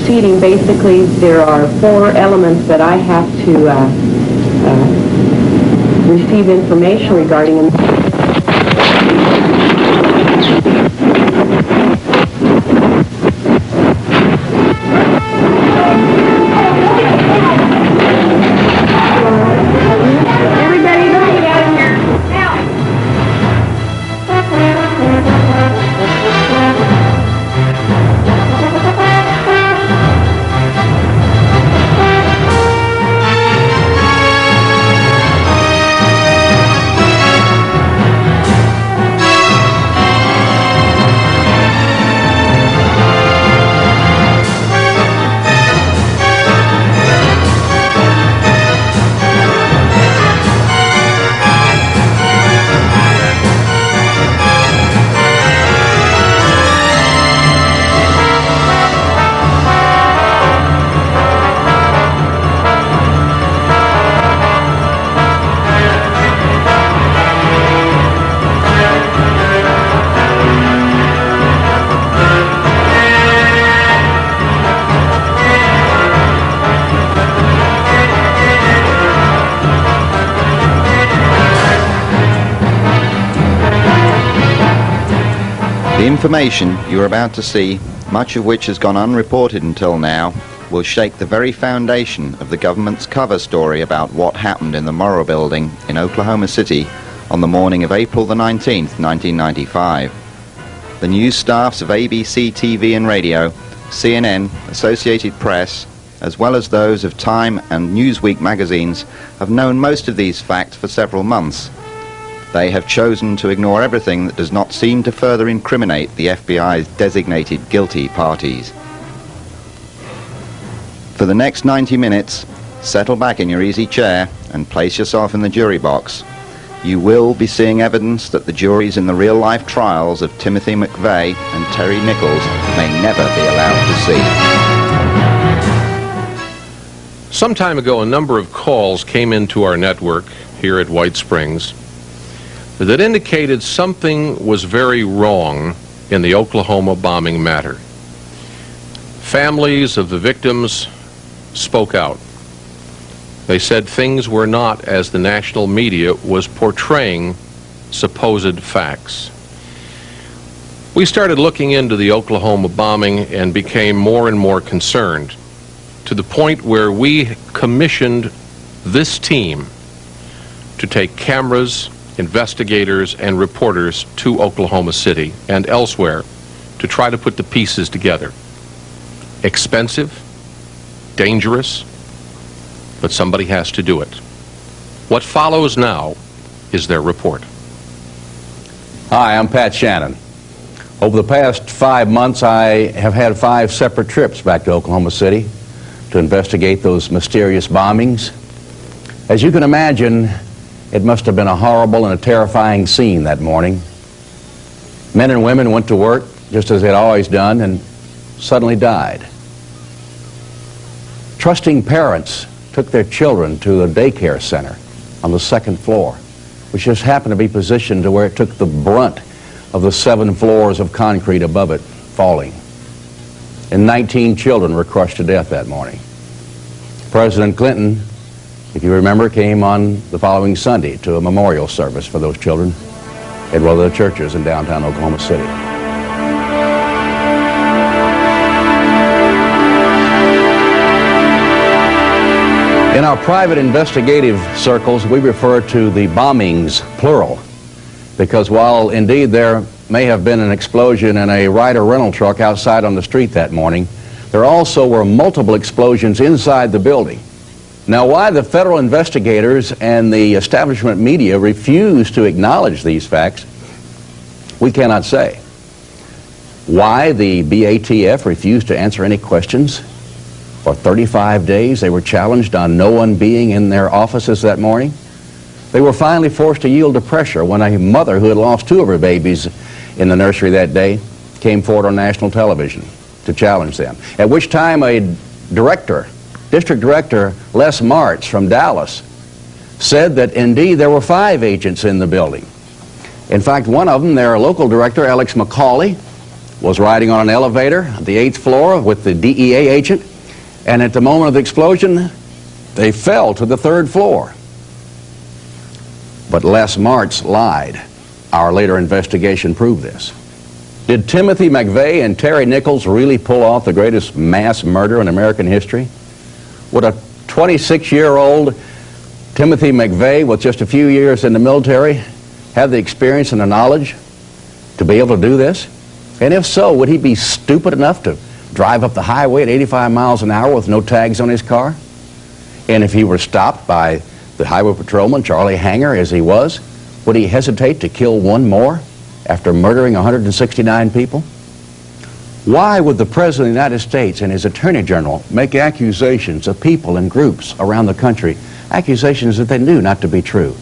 proceeding, basically, there are 4 elements that I have to receive information regarding. The information you are about to see, much of which has gone unreported until now, will shake the very foundation of the government's cover story about what happened in the Murrah Building in Oklahoma City on the morning of April the 19th, 1995. The news staffs of ABC TV and radio, CNN, Associated Press, as well as those of Time and Newsweek magazines, have known most of these facts for several months. They have chosen to ignore everything that does not seem to further incriminate the FBI's designated guilty parties. For the next 90 minutes, settle back in your easy chair and place yourself in the jury box. You will be seeing evidence that the juries in the real-life trials of Timothy McVeigh and Terry Nichols may never be allowed to see. Some time ago, a number of calls came into our network here at White Springs that indicated something was very wrong in the Oklahoma bombing matter. Families of the victims spoke out. They said things were not as the national media was portraying supposed facts. We started looking into the Oklahoma bombing and became more and more concerned, to the point where we commissioned this team to take cameras, investigators, and reporters to Oklahoma City and elsewhere to try to put the pieces together. Expensive, dangerous, but somebody has to do it. What follows now is their report. Hi, I'm Pat Shannan. Over the past 5 months, I have had 5 separate trips back to Oklahoma City to investigate those mysterious bombings. As you can imagine, it must have been a horrible and a terrifying scene that morning. Men and women went to work just as they'd always done and suddenly died. Trusting parents took their children to a daycare center on the 2nd floor, which just happened to be positioned to where it took the brunt of the 7 floors of concrete above it falling. And 19 children were crushed to death that morning. President Clinton, if you remember, came on the following Sunday to a memorial service for those children at one of the churches in downtown Oklahoma City. In our private investigative circles, we refer to the bombings, plural, because while indeed there may have been an explosion in a Ryder rental truck outside on the street that morning, there also were multiple explosions inside the building. Now, why the federal investigators and the establishment media refuse to acknowledge these facts, we cannot say. Why the BATF refused to answer any questions? For 35 days, they were challenged on no one being in their offices that morning. They were finally forced to yield to pressure when a mother who had lost 2 of her babies in the nursery that day came forward on national television to challenge them. At which time a District Director Les Martz from Dallas said that indeed there were 5 agents in the building. In fact, one of them, their local director, Alex McCauley, was riding on an elevator at the 8th floor with the DEA agent, and at the moment of the explosion, they fell to the 3rd floor. But Les Martz lied. Our later investigation proved this. Did Timothy McVeigh and Terry Nichols really pull off the greatest mass murder in American history? Would a 26-year-old Timothy McVeigh, with just a few years in the military, have the experience and the knowledge to be able to do this? And if so, would he be stupid enough to drive up the highway at 85 miles an hour with no tags on his car? And if he were stopped by the highway patrolman, Charlie Hanger, as he was, would he hesitate to kill one more after murdering 169 people? Why would the President of the United States and his Attorney General make accusations of people and groups around the country, accusations that they knew not to be true?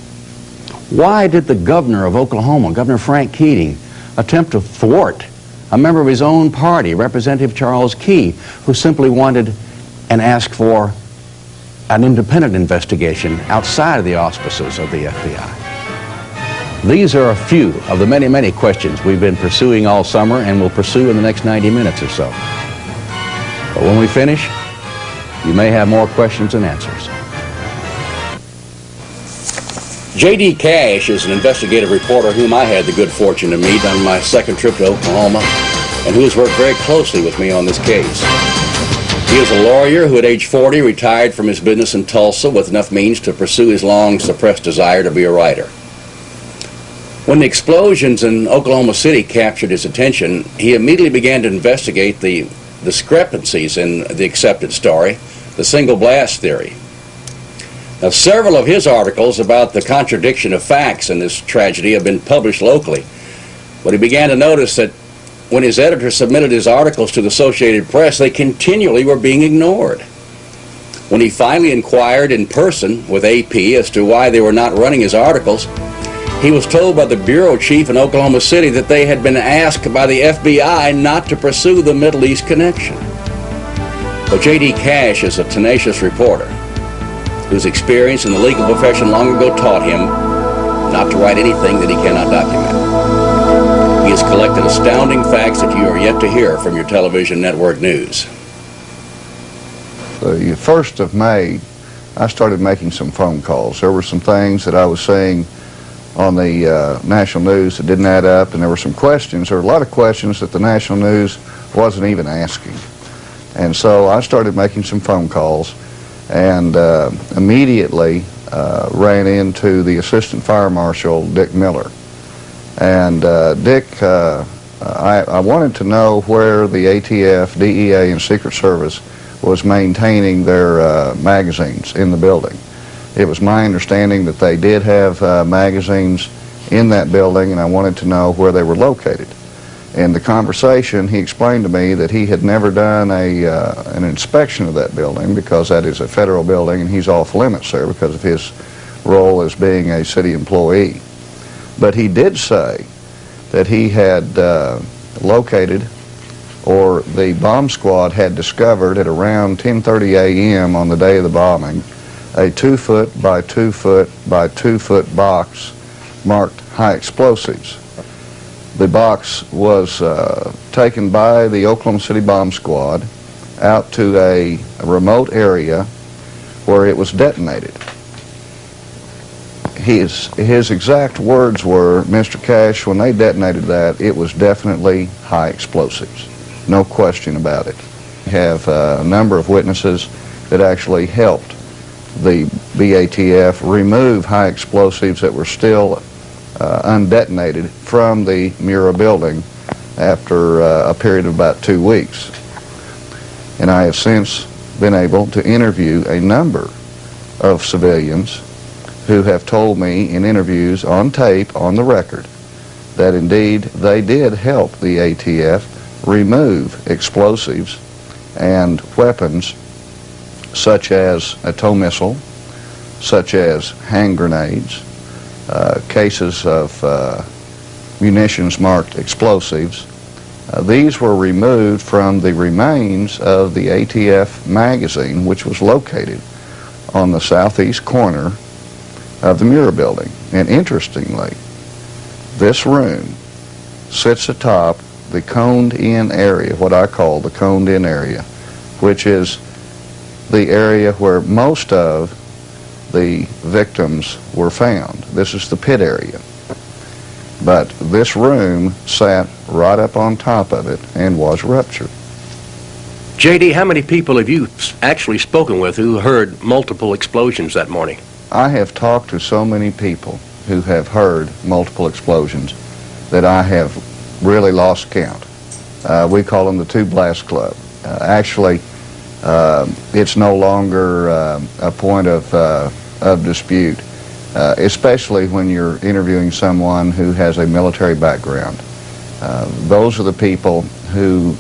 Why did the governor of Oklahoma, Governor Frank Keating, attempt to thwart a member of his own party, Representative Charles Key, who simply wanted and asked for an independent investigation outside of the auspices of the FBI? These are a few of the many, many questions we've been pursuing all summer and will pursue in the next 90 minutes or so. But when we finish, you may have more questions than answers. J.D. Cash is an investigative reporter whom I had the good fortune to meet on my second trip to Oklahoma, and who has worked very closely with me on this case. He is a lawyer who at age 40 retired from his business in Tulsa with enough means to pursue his long-suppressed desire to be a writer. When the explosions in Oklahoma City captured his attention, he immediately began to investigate the discrepancies in the accepted story, the single blast theory. Now, several of his articles about the contradiction of facts in this tragedy have been published locally, but he began to notice that when his editor submitted his articles to the Associated Press, they continually were being ignored. When he finally inquired in person with AP as to why they were not running his articles, he was told by the bureau chief in Oklahoma City that they had been asked by the FBI not to pursue the Middle East connection. But J.D. Cash is a tenacious reporter whose experience in the legal profession long ago taught him not to write anything that he cannot document. He has collected astounding facts that you are yet to hear from your television network news. The 1st of May, I started making some phone calls. There were some things that I was saying on the national news that didn't add up, and there were some questions. There were a lot of questions that the national news wasn't even asking. And so I started making some phone calls, and immediately ran into the Assistant Fire Marshal, Dick Miller. And Dick, I wanted to know where the ATF, DEA, and Secret Service was maintaining their magazines in the building. It was my understanding that they did have magazines in that building, and I wanted to know where they were located. In the conversation, he explained to me that he had never done an inspection of that building because that is a federal building and he's off limits there because of his role as being a city employee. But he did say that he had located, or the bomb squad had discovered at around 10:30 a.m. on the day of the bombing, a 2-foot by 2-foot by 2-foot box marked high explosives. The box was taken by the Oklahoma City bomb squad out to a remote area where it was detonated. His exact words were, "Mr. Cash, when they detonated that, it was definitely high explosives. No question about it." We have a number of witnesses that actually helped the BATF remove high explosives that were still undetonated from the Murrah Building after a period of about 2 weeks. And I have since been able to interview a number of civilians who have told me in interviews on tape, on the record, that indeed they did help the ATF remove explosives and weapons such as a tow missile, such as hand grenades, cases of munitions marked explosives. These were removed from the remains of the ATF magazine, which was located on the southeast corner of the Murrah Building. And interestingly, this room sits atop the coned-in area, what I call the coned-in area, which is the area where most of the victims were found. This is the pit area. But this room sat right up on top of it and was ruptured. J.D., how many people have you actually spoken with who heard multiple explosions that morning? I have talked to so many people who have heard multiple explosions that I have really lost count. We call them the Two Blast Club. Actually, it's no longer a point of dispute, especially when you're interviewing someone who has a military background. Those are the people who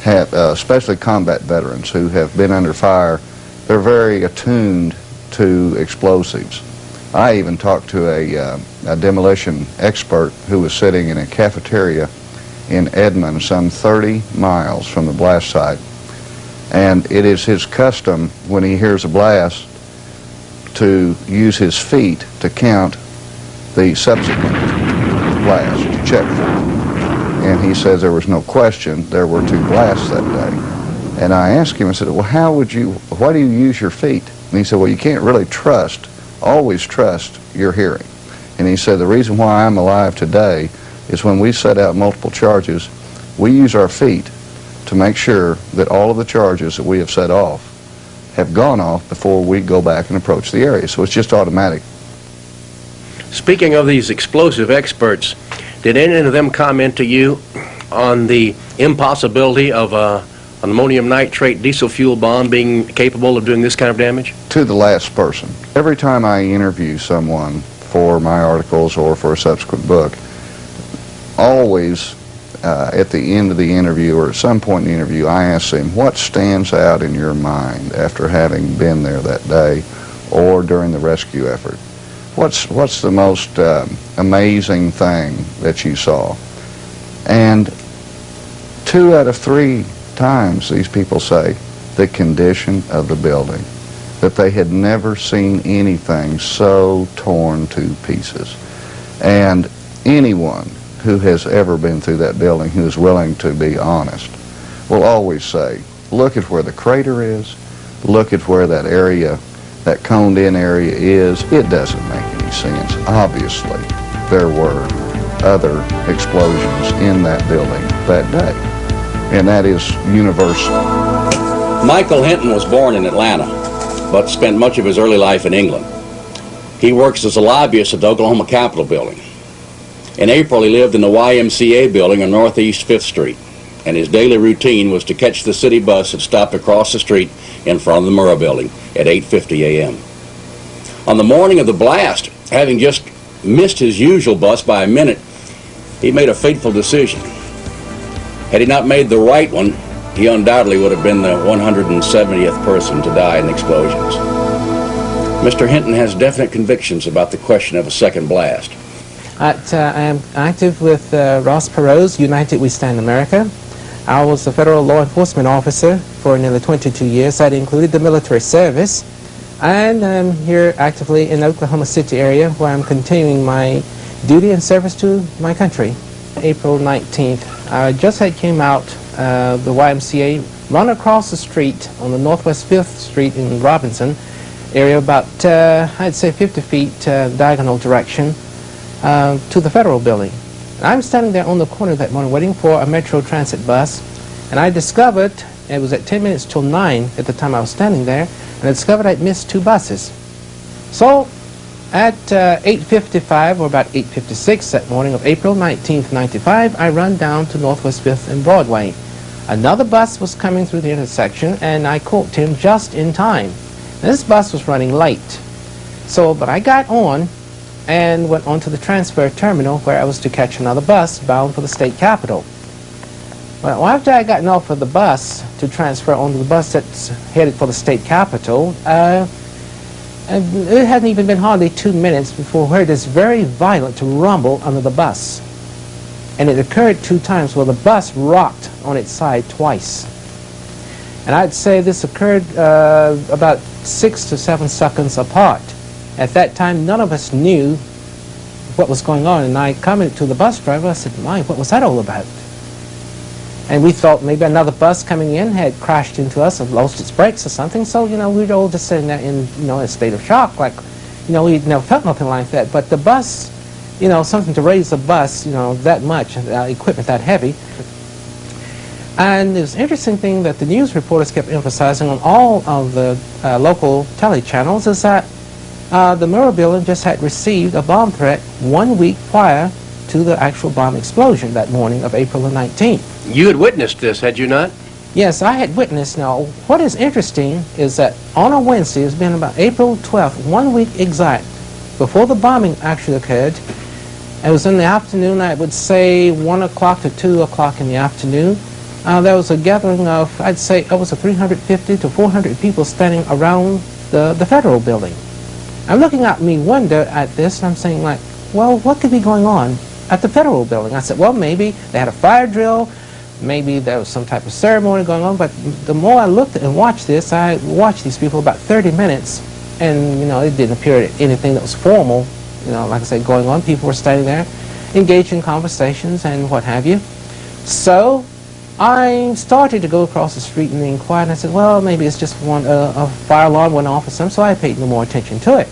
have, especially combat veterans who have been under fire. They're very attuned to explosives. I even talked to a demolition expert who was sitting in a cafeteria in Edmond, some 30 miles from the blast site. And it is his custom, when he hears a blast, to use his feet to count the subsequent blast, to check for it. And he says there was no question there were 2 blasts that day. And I asked him, I said, well, why do you use your feet? And he said, well, you can't really always trust your hearing. And he said, the reason why I'm alive today is when we set out multiple charges, we use our feet to make sure that all of the charges that we have set off have gone off before we go back and approach the area. So it's just automatic. Speaking of these explosive experts, did any of them comment to you on the impossibility of an ammonium nitrate diesel fuel bomb being capable of doing this kind of damage? To the last person. Every time I interview someone for my articles or for a subsequent book, always at the end of the interview or at some point in the interview, I ask them, what stands out in your mind after having been there that day or during the rescue effort? What's the most amazing thing that you saw? And 2 out of 3 times these people say the condition of the building, that they had never seen anything so torn to pieces. And anyone who has ever been through that building who is willing to be honest will always say, look at where the crater is, look at where that area, that coned-in area is. It doesn't make any sense. Obviously, there were other explosions in that building that day, and that is universal. Michael Hinton was born in Atlanta, but spent much of his early life in England. He works as a lobbyist at the Oklahoma Capitol building. In April, he lived in the YMCA building on Northeast 5th Street, and his daily routine was to catch the city bus that stopped across the street in front of the Murrah Building at 8:50 a.m. On the morning of the blast, having just missed his usual bus by a minute, he made a fateful decision. Had he not made the right one, he undoubtedly would have been the 170th person to die in explosions. Mr. Hinton has definite convictions about the question of a second blast. I am active with Ross Perot's United We Stand America. I was a federal law enforcement officer for nearly 22 years. That included the military service. And I'm here actively in the Oklahoma City area where I'm continuing my duty and service to my country. April 19th, I just came out the YMCA, run across the street on the Northwest 5th Street in Robinson area, about, I'd say 50 feet diagonal direction to the federal building. And I'm standing there on the corner that morning waiting for a Metro Transit bus, and I discovered, it was at 10 minutes till 9 at the time I was standing there, and I discovered I'd missed 2 buses. So at 8:55 or about 8:56 that morning of April 19th, 95, I run down to Northwest 5th and Broadway. Another bus was coming through the intersection, and I caught him just in time. This bus was running late. But I got on and went on to the transfer terminal where I was to catch another bus bound for the state capitol. Well, after I gotten off of the bus to transfer onto the bus that's headed for the state capitol, it hadn't even been hardly 2 minutes before I heard this very violent rumble under the bus. And it occurred 2 times where the bus rocked on its side twice. And I'd say this occurred about 6 to 7 seconds apart. At that time, none of us knew what was going on, and I commented to the bus driver, I said, "My, what was that all about?" And we thought maybe another bus coming in had crashed into us or lost its brakes or something. So, you know, we were all just sitting there in, you know, a state of shock, like, you know, we'd never felt nothing like that. But the bus, you know, something to raise a bus, you know, that much, equipment that heavy. And the interesting thing that the news reporters kept emphasizing on all of the local tele-channels is that the Murrah Building just had received a bomb threat 1 week prior to the actual bomb explosion that morning of April the 19th. You had witnessed this, had you not? Yes, I had witnessed. Now, what is interesting is that on a Wednesday, it's been about April 12th, 1 week exact, before the bombing actually occurred. It was in the afternoon, I would say 1 o'clock to 2 o'clock in the afternoon. There was a gathering of, I'd say, it was a 350 to 400 people standing around the federal building. I'm looking out me window at this, and I'm saying, like, well, what could be going on at the federal building? I said, well, maybe they had a fire drill, maybe there was some type of ceremony going on, but the more I looked and watched this, I watched these people about 30 minutes, and, you know, it didn't appear anything that was formal, you know, like I said, going on. People were standing there, engaged in conversations and what have you. So I started to go across the street and inquire, and I said, well, maybe it's just a fire alarm went off or something, so I paid no more attention to it.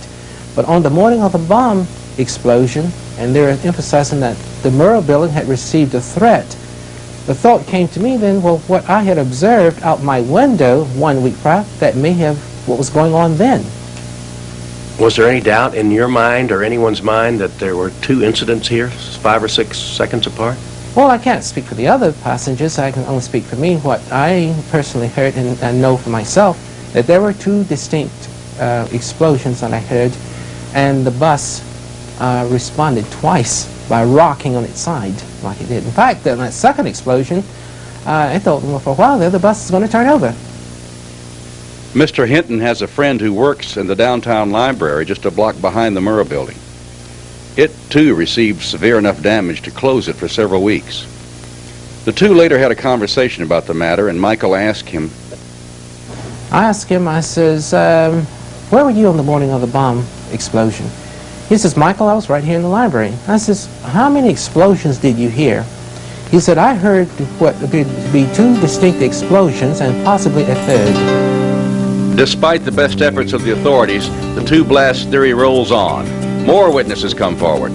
But on the morning of the bomb explosion, and they're emphasizing that the Murrah Building had received a threat, the thought came to me then, well, what I had observed out my window 1 week prior, that may have what was going on then. Was there any doubt in your mind or anyone's mind that there were two incidents here, 5 or 6 seconds apart? Well, I can't speak for the other passengers. I can only speak for me. What I personally heard and know for myself, that there were two distinct explosions that I heard, and the bus responded twice by rocking on its side like it did. In fact, in that second explosion, I thought, well, for a while there, the bus is going to turn over. Mr. Hinton has a friend who works in the downtown library just a block behind the Murrah Building. It, too, received severe enough damage to close it for several weeks. The two later had a conversation about the matter, and Michael asked him, I says, where were you on the morning of the bomb explosion? He says, Michael, I was right here in the library. I says, how many explosions did you hear? He said, I heard what appeared to be two distinct explosions and possibly a third. Despite the best efforts of the authorities, the two-blast theory rolls on. More witnesses come forward.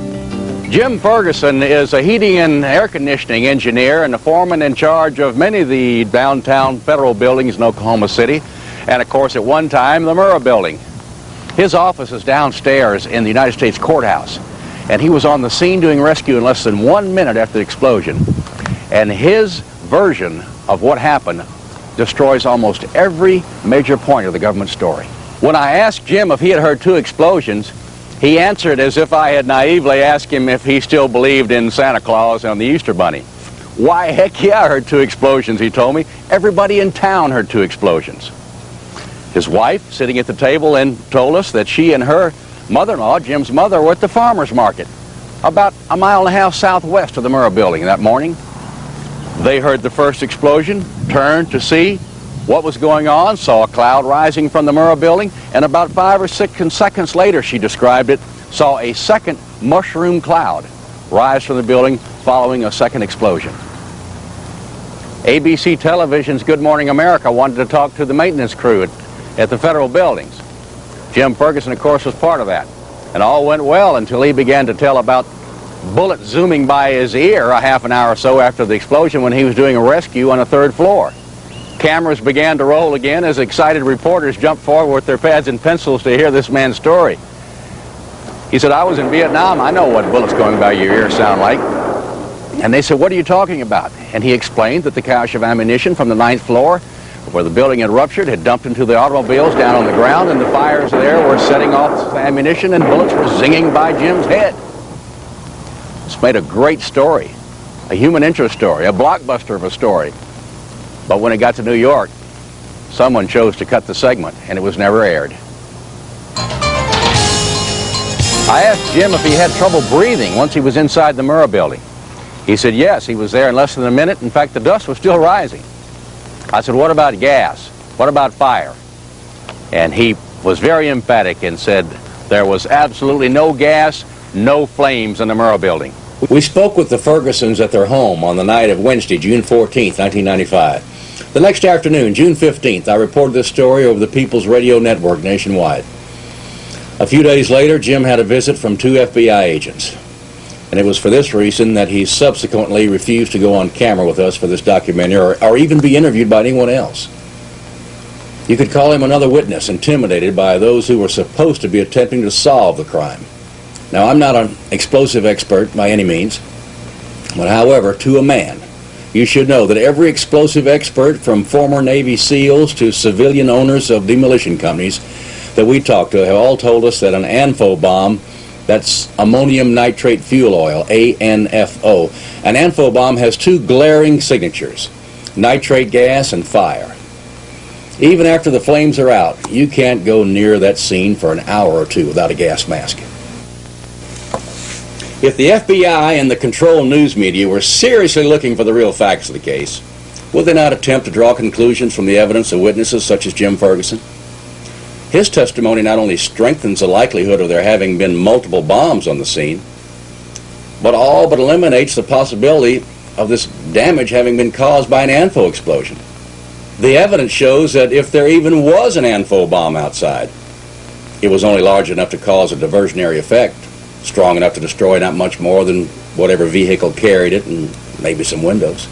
Jim Ferguson is a heating and air conditioning engineer and the foreman in charge of many of the downtown federal buildings in Oklahoma City, and of course at one time the Murrah Building. His office is downstairs in the United States Courthouse, and he was on the scene doing rescue in less than 1 minute after the explosion. And his version of what happened destroys almost every major point of the government story. When I asked Jim if he had heard two explosions, he answered as if I had naively asked him if he still believed in Santa Claus and the Easter Bunny. Why, heck yeah, I heard two explosions, he told me. Everybody in town heard two explosions. His wife, sitting at the table, then told us that she and her mother-in-law, Jim's mother, were at the farmer's market, about a mile and a half southwest of the Murrah Building that morning. They heard the first explosion, turned to see what was going on, saw a cloud rising from the Murrah Building, and about 5 or 6 seconds later, she described it, saw a second mushroom cloud rise from the building following a second explosion. ABC Television's Good Morning America wanted to talk to the maintenance crew at the federal buildings. Jim Ferguson, of course, was part of that. And all went well until he began to tell about bullets zooming by his ear a half an hour or so after the explosion when he was doing a rescue on the 3rd floor. Cameras began to roll again as excited reporters jumped forward with their pads and pencils to hear this man's story. He said, I was in Vietnam. I know what bullets going by your ear sound like. And they said, what are you talking about? And he explained that the cache of ammunition from the 9th floor where the building had ruptured had dumped into the automobiles down on the ground, and the fires there were setting off ammunition, and bullets were zinging by Jim's head. It's made a great story, a human interest story, a blockbuster of a story. But when it got to New York, someone chose to cut the segment, and it was never aired. I asked Jim if he had trouble breathing once he was inside the Murrah Building. He said yes, he was there in less than a minute. In fact, the dust was still rising. I said, what about gas? What about fire? And he was very emphatic and said there was absolutely no gas, no flames in the Murrah Building. We spoke with the Fergusons at their home on the night of Wednesday, June 14th, 1995. The next afternoon, June 15th, I reported this story over the People's Radio Network nationwide. A few days later, Jim had a visit from 2 FBI agents. And it was for this reason that he subsequently refused to go on camera with us for this documentary or even be interviewed by anyone else. You could call him another witness intimidated by those who were supposed to be attempting to solve the crime. Now, I'm not an explosive expert by any means, but however, to a man, you should know that every explosive expert, from former Navy SEALs to civilian owners of demolition companies that we talked to, have all told us that an ANFO bomb, that's ammonium nitrate fuel oil, ANFO, an ANFO bomb has two glaring signatures: nitrate gas and fire. Even after the flames are out, you can't go near that scene for an hour or two without a gas mask. If the FBI and the control news media were seriously looking for the real facts of the case, would they not attempt to draw conclusions from the evidence of witnesses such as Jim Ferguson? His testimony not only strengthens the likelihood of there having been multiple bombs on the scene, but all but eliminates the possibility of this damage having been caused by an ANFO explosion. The evidence shows that if there even was an ANFO bomb outside, it was only large enough to cause a diversionary effect, strong enough to destroy not much more than whatever vehicle carried it and maybe some windows,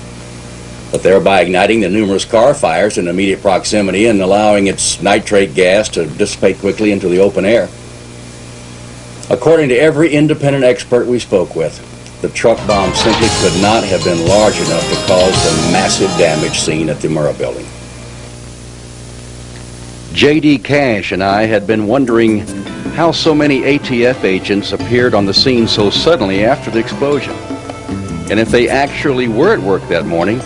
but thereby igniting the numerous car fires in immediate proximity and allowing its nitrate gas to dissipate quickly into the open air. According to every independent expert we spoke with, the truck bomb simply could not have been large enough to cause the massive damage seen at the Murrah Building. J.D. Cash and I had been wondering how so many ATF agents appeared on the scene so suddenly after the explosion. And if they actually were at work that morning,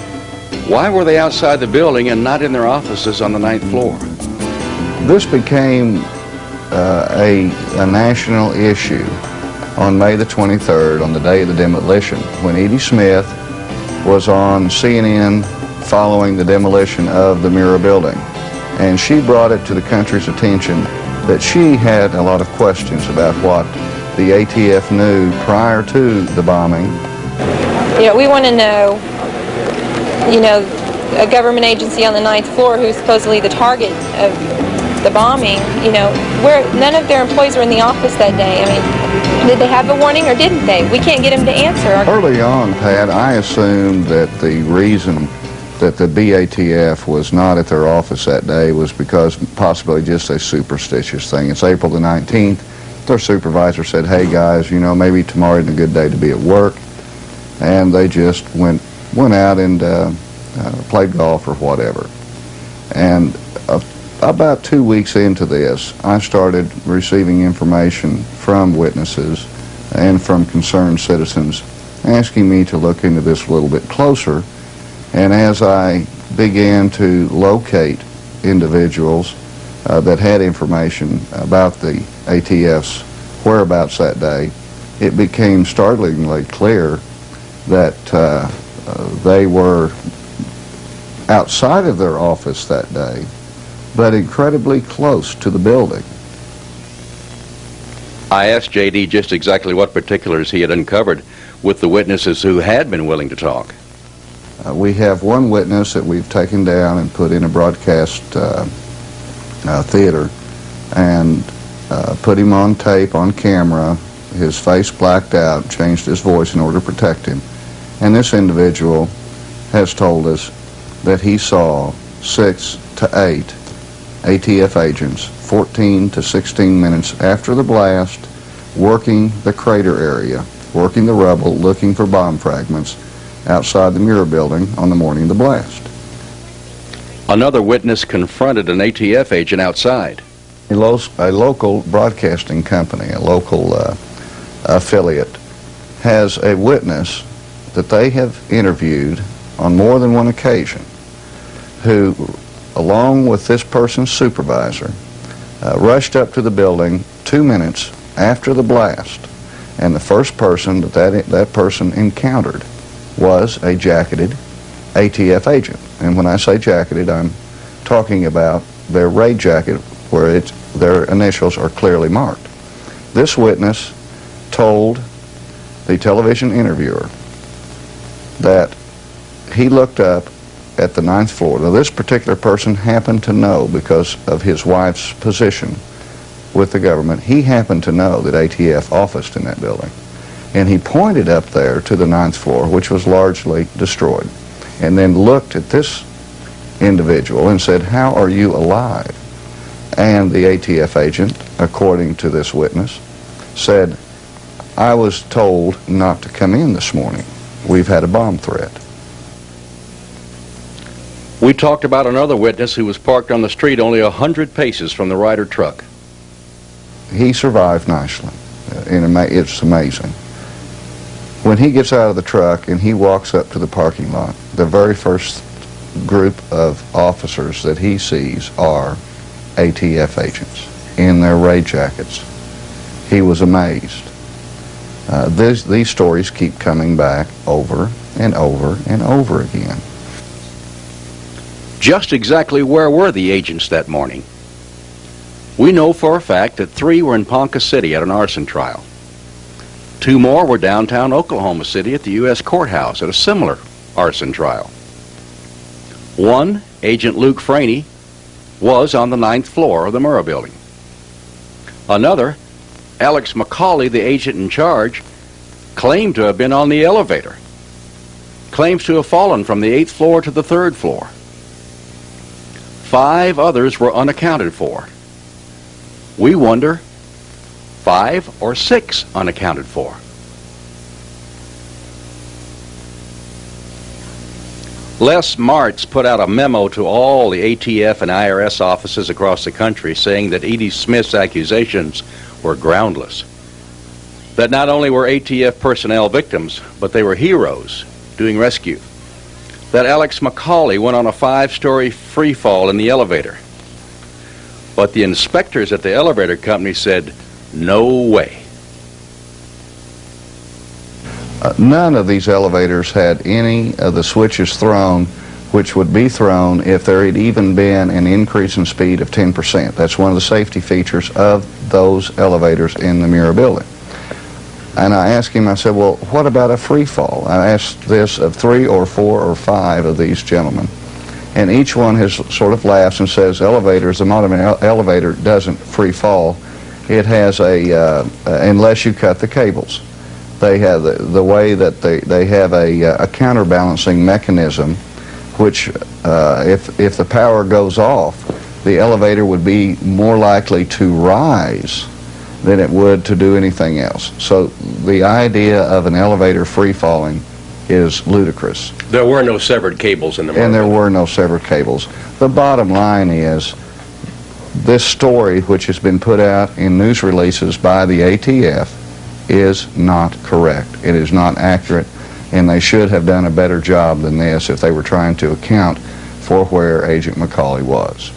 why were they outside the building and not in their offices on the 9th floor? This became a national issue on May the 23rd, on the day of the demolition, when Edie Smith was on CNN following the demolition of the Murrah Building. And she brought it to the country's attention that she had a lot of questions about what the ATF knew prior to the bombing. You know, we want to know, a government agency on the 9th floor who's supposedly the target of the bombing, where none of their employees were in the office that day. I mean, did they have a warning or didn't they? We can't get them to answer. Early on, Pat, I assumed that the reason that the BATF was not at their office that day was because possibly just a superstitious thing. It's April the 19th. Their supervisor said, hey guys, maybe tomorrow isn't a good day to be at work. And they just went out and played golf or whatever. And about 2 weeks into this, I started receiving information from witnesses and from concerned citizens asking me to look into this a little bit closer. And as I began to locate individuals that had information about the ATF's whereabouts that day, it became startlingly clear that they were outside of their office that day, but incredibly close to the building. I asked J.D. just exactly what particulars he had uncovered with the witnesses who had been willing to talk. We have one witness that we've taken down and put in a broadcast theater and put him on tape, on camera, his face blacked out, changed his voice in order to protect him. And this individual has told us that he saw 6 to 8 ATF agents 14 to 16 minutes after the blast working the crater area, working the rubble, looking for bomb fragments outside the Murrah Building on the morning of the blast. Another witness confronted an ATF agent outside. A local broadcasting company, a local affiliate, has a witness that they have interviewed on more than one occasion who, along with this person's supervisor, rushed up to the building 2 minutes after the blast, and the first person that person encountered was a jacketed ATF agent. And when I say jacketed, I'm talking about their raid jacket where their initials are clearly marked. This witness told the television interviewer, that he looked up at the 9th floor. Now, this particular person happened to know, because of his wife's position with the government, he happened to know that ATF officed in that building. And he pointed up there to the 9th floor, which was largely destroyed, and then looked at this individual and said, "How are you alive?" And the ATF agent, according to this witness, said, "I was told not to come in this morning. We've had a bomb threat." We talked about another witness who was parked on the street only 100 paces from the Ryder truck. He survived nicely. It's amazing. When he gets out of the truck and he walks up to the parking lot, the very first group of officers that he sees are ATF agents in their raid jackets. He was amazed. These stories keep coming back over and over and over again. Just exactly where were the agents that morning? We know for a fact that 3 were in Ponca City at an arson trial. 2 more were downtown Oklahoma City at the U.S. Courthouse at a similar arson trial. 1, Agent Luke Franey, was on the 9th floor of the Murrah Building. Another, Alex McCauley, the agent in charge, claimed to have been on the elevator. Claims to have fallen from the 8th floor to the 3rd floor. 5 others were unaccounted for. We wonder, 5 or 6 unaccounted for. Les Martz put out a memo to all the ATF and IRS offices across the country saying that Edie Smith's accusations were groundless. That not only were ATF personnel victims, but they were heroes doing rescue. That Alex McCauley went on a 5-story free fall in the elevator. But the inspectors at the elevator company said, no way. None of these elevators had any of the switches thrown which would be thrown if there had even been an increase in speed of 10%. That's one of the safety features of those elevators in the Murrah Building. And I asked him, I said, well, what about a free fall? I asked this of 3 or 4 or 5 of these gentlemen. And each one has sort of laughs and says, the modern elevator doesn't free fall. It has unless you cut the cables. They have the way that they have a counterbalancing mechanism, which if the power goes off, the elevator would be more likely to rise than it would to do anything else. So the idea of an elevator free falling is ludicrous. There were no severed cables in the Murrah. And there were no severed cables. The bottom line is, this story, which has been put out in news releases by the ATF, is not correct. It is not accurate, and they should have done a better job than this if they were trying to account for where Agent McCauley was.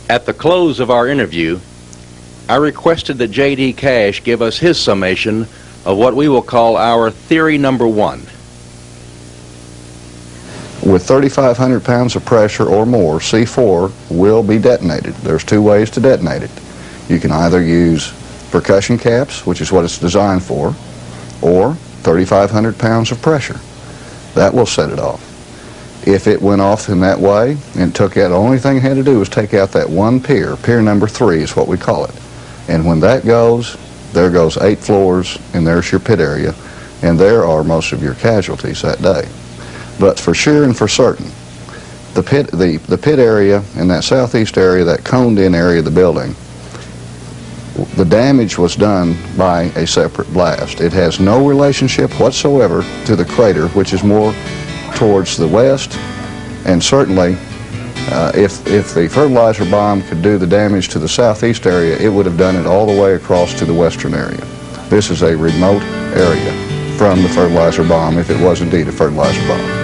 At the close of our interview, I requested that J.D. Cash give us his summation of what we will call our theory number 1. With 3,500 pounds of pressure or more, C4 will be detonated. There's 2 ways to detonate it. You can either use percussion caps, which is what it's designed for, or 3,500 pounds of pressure. That will set it off. If it went off in that way and took out, the only thing it had to do was take out that one pier. Pier number 3 is what we call it. And when that goes, there goes 8 floors, and there's your pit area, and there are most of your casualties that day. But for sure and for certain, the pit area and that southeast area, that coned-in area of the building, the damage was done by a separate blast. It has no relationship whatsoever to the crater, which is more towards the west, and certainly if the fertilizer bomb could do the damage to the southeast area, it would have done it all the way across to the western area. This is a remote area from the fertilizer bomb, if it was indeed a fertilizer bomb.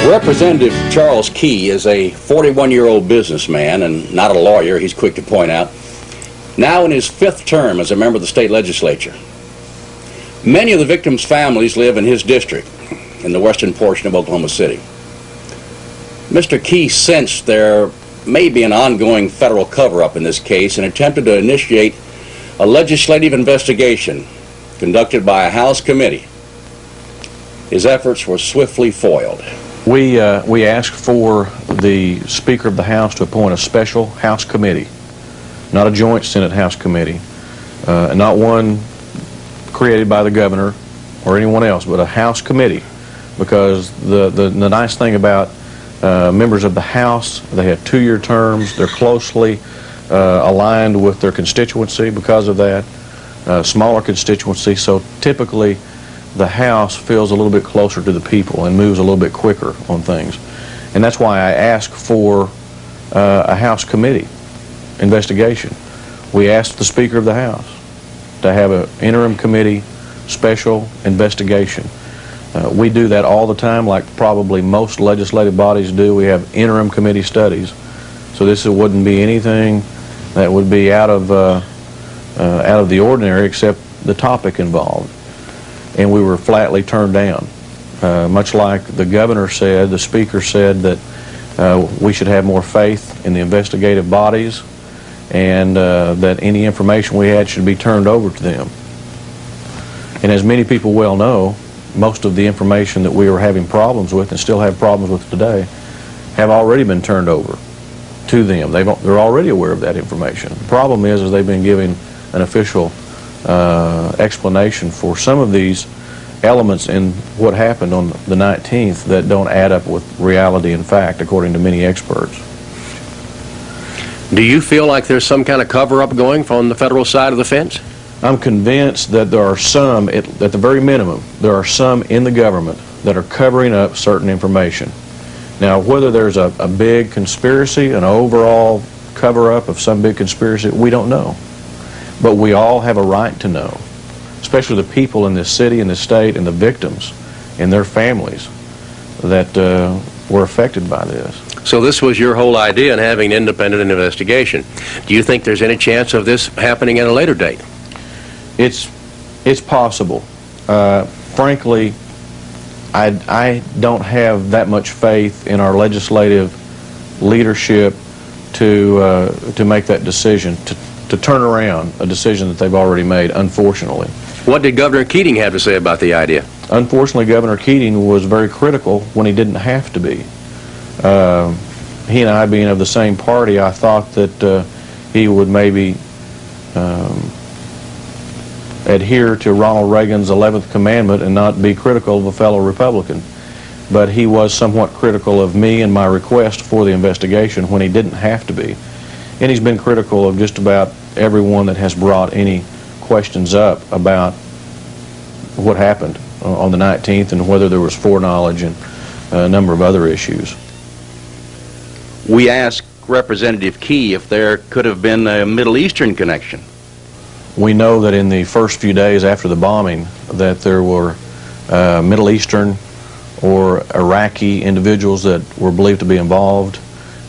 Representative Charles Key is a 41-year-old businessman and not a lawyer, he's quick to point out, now in his 5th term as a member of the state legislature. Many of the victims' families live in his district, in the western portion of Oklahoma City. Mr. Key sensed there may be an ongoing federal cover-up in this case and attempted to initiate a legislative investigation conducted by a House committee. His efforts were swiftly foiled. We asked for the Speaker of the House to appoint a special House committee, not a joint Senate-House committee, not one created by the governor or anyone else, but a House committee, because the nice thing about members of the House, they have 2-year terms, they're closely aligned with their constituency because of that, smaller constituency, so typically the House feels a little bit closer to the people and moves a little bit quicker on things. And that's why I asked for a House committee investigation. We asked the Speaker of the House to have an interim committee special investigation. We do that all the time, like probably most legislative bodies do. We have interim committee studies. So this wouldn't be anything that would be out of the ordinary except the topic involved. And we were flatly turned down. Much like the governor said, the Speaker said that we should have more faith in the investigative bodies, and that any information we had should be turned over to them. And as many people well know, most of the information that we were having problems with and still have problems with today have already been turned over to them. They're already aware of that information. The problem is they've been giving an official explanation for some of these elements in what happened on the 19th that don't add up with reality and fact, according to many experts. Do you feel like there's some kind of cover-up going from the federal side of the fence? I'm convinced that there are some, at the very minimum, there are some in the government that are covering up certain information. Now, whether there's a big conspiracy, an overall cover-up of some big conspiracy, we don't know. But we all have a right to know, especially the people in this city and this state and the victims and their families that were affected by this. So this was your whole idea in having an independent investigation. Do you think there's any chance of this happening at a later date? It's possible. Frankly, I don't have that much faith in our legislative leadership to make that decision, to turn around a decision that they've already made, unfortunately. What did Governor Keating have to say about the idea? Unfortunately, Governor Keating was very critical when he didn't have to be. He and I, being of the same party, I thought that he would maybe adhere to Ronald Reagan's 11th commandment and not be critical of a fellow Republican. But he was somewhat critical of me and my request for the investigation when he didn't have to be. And he's been critical of just about everyone that has brought any questions up about what happened on the 19th and whether there was foreknowledge and a number of other issues. We asked Representative Key if there could have been a Middle Eastern connection. We know that in the first few days after the bombing that there were Middle Eastern or Iraqi individuals that were believed to be involved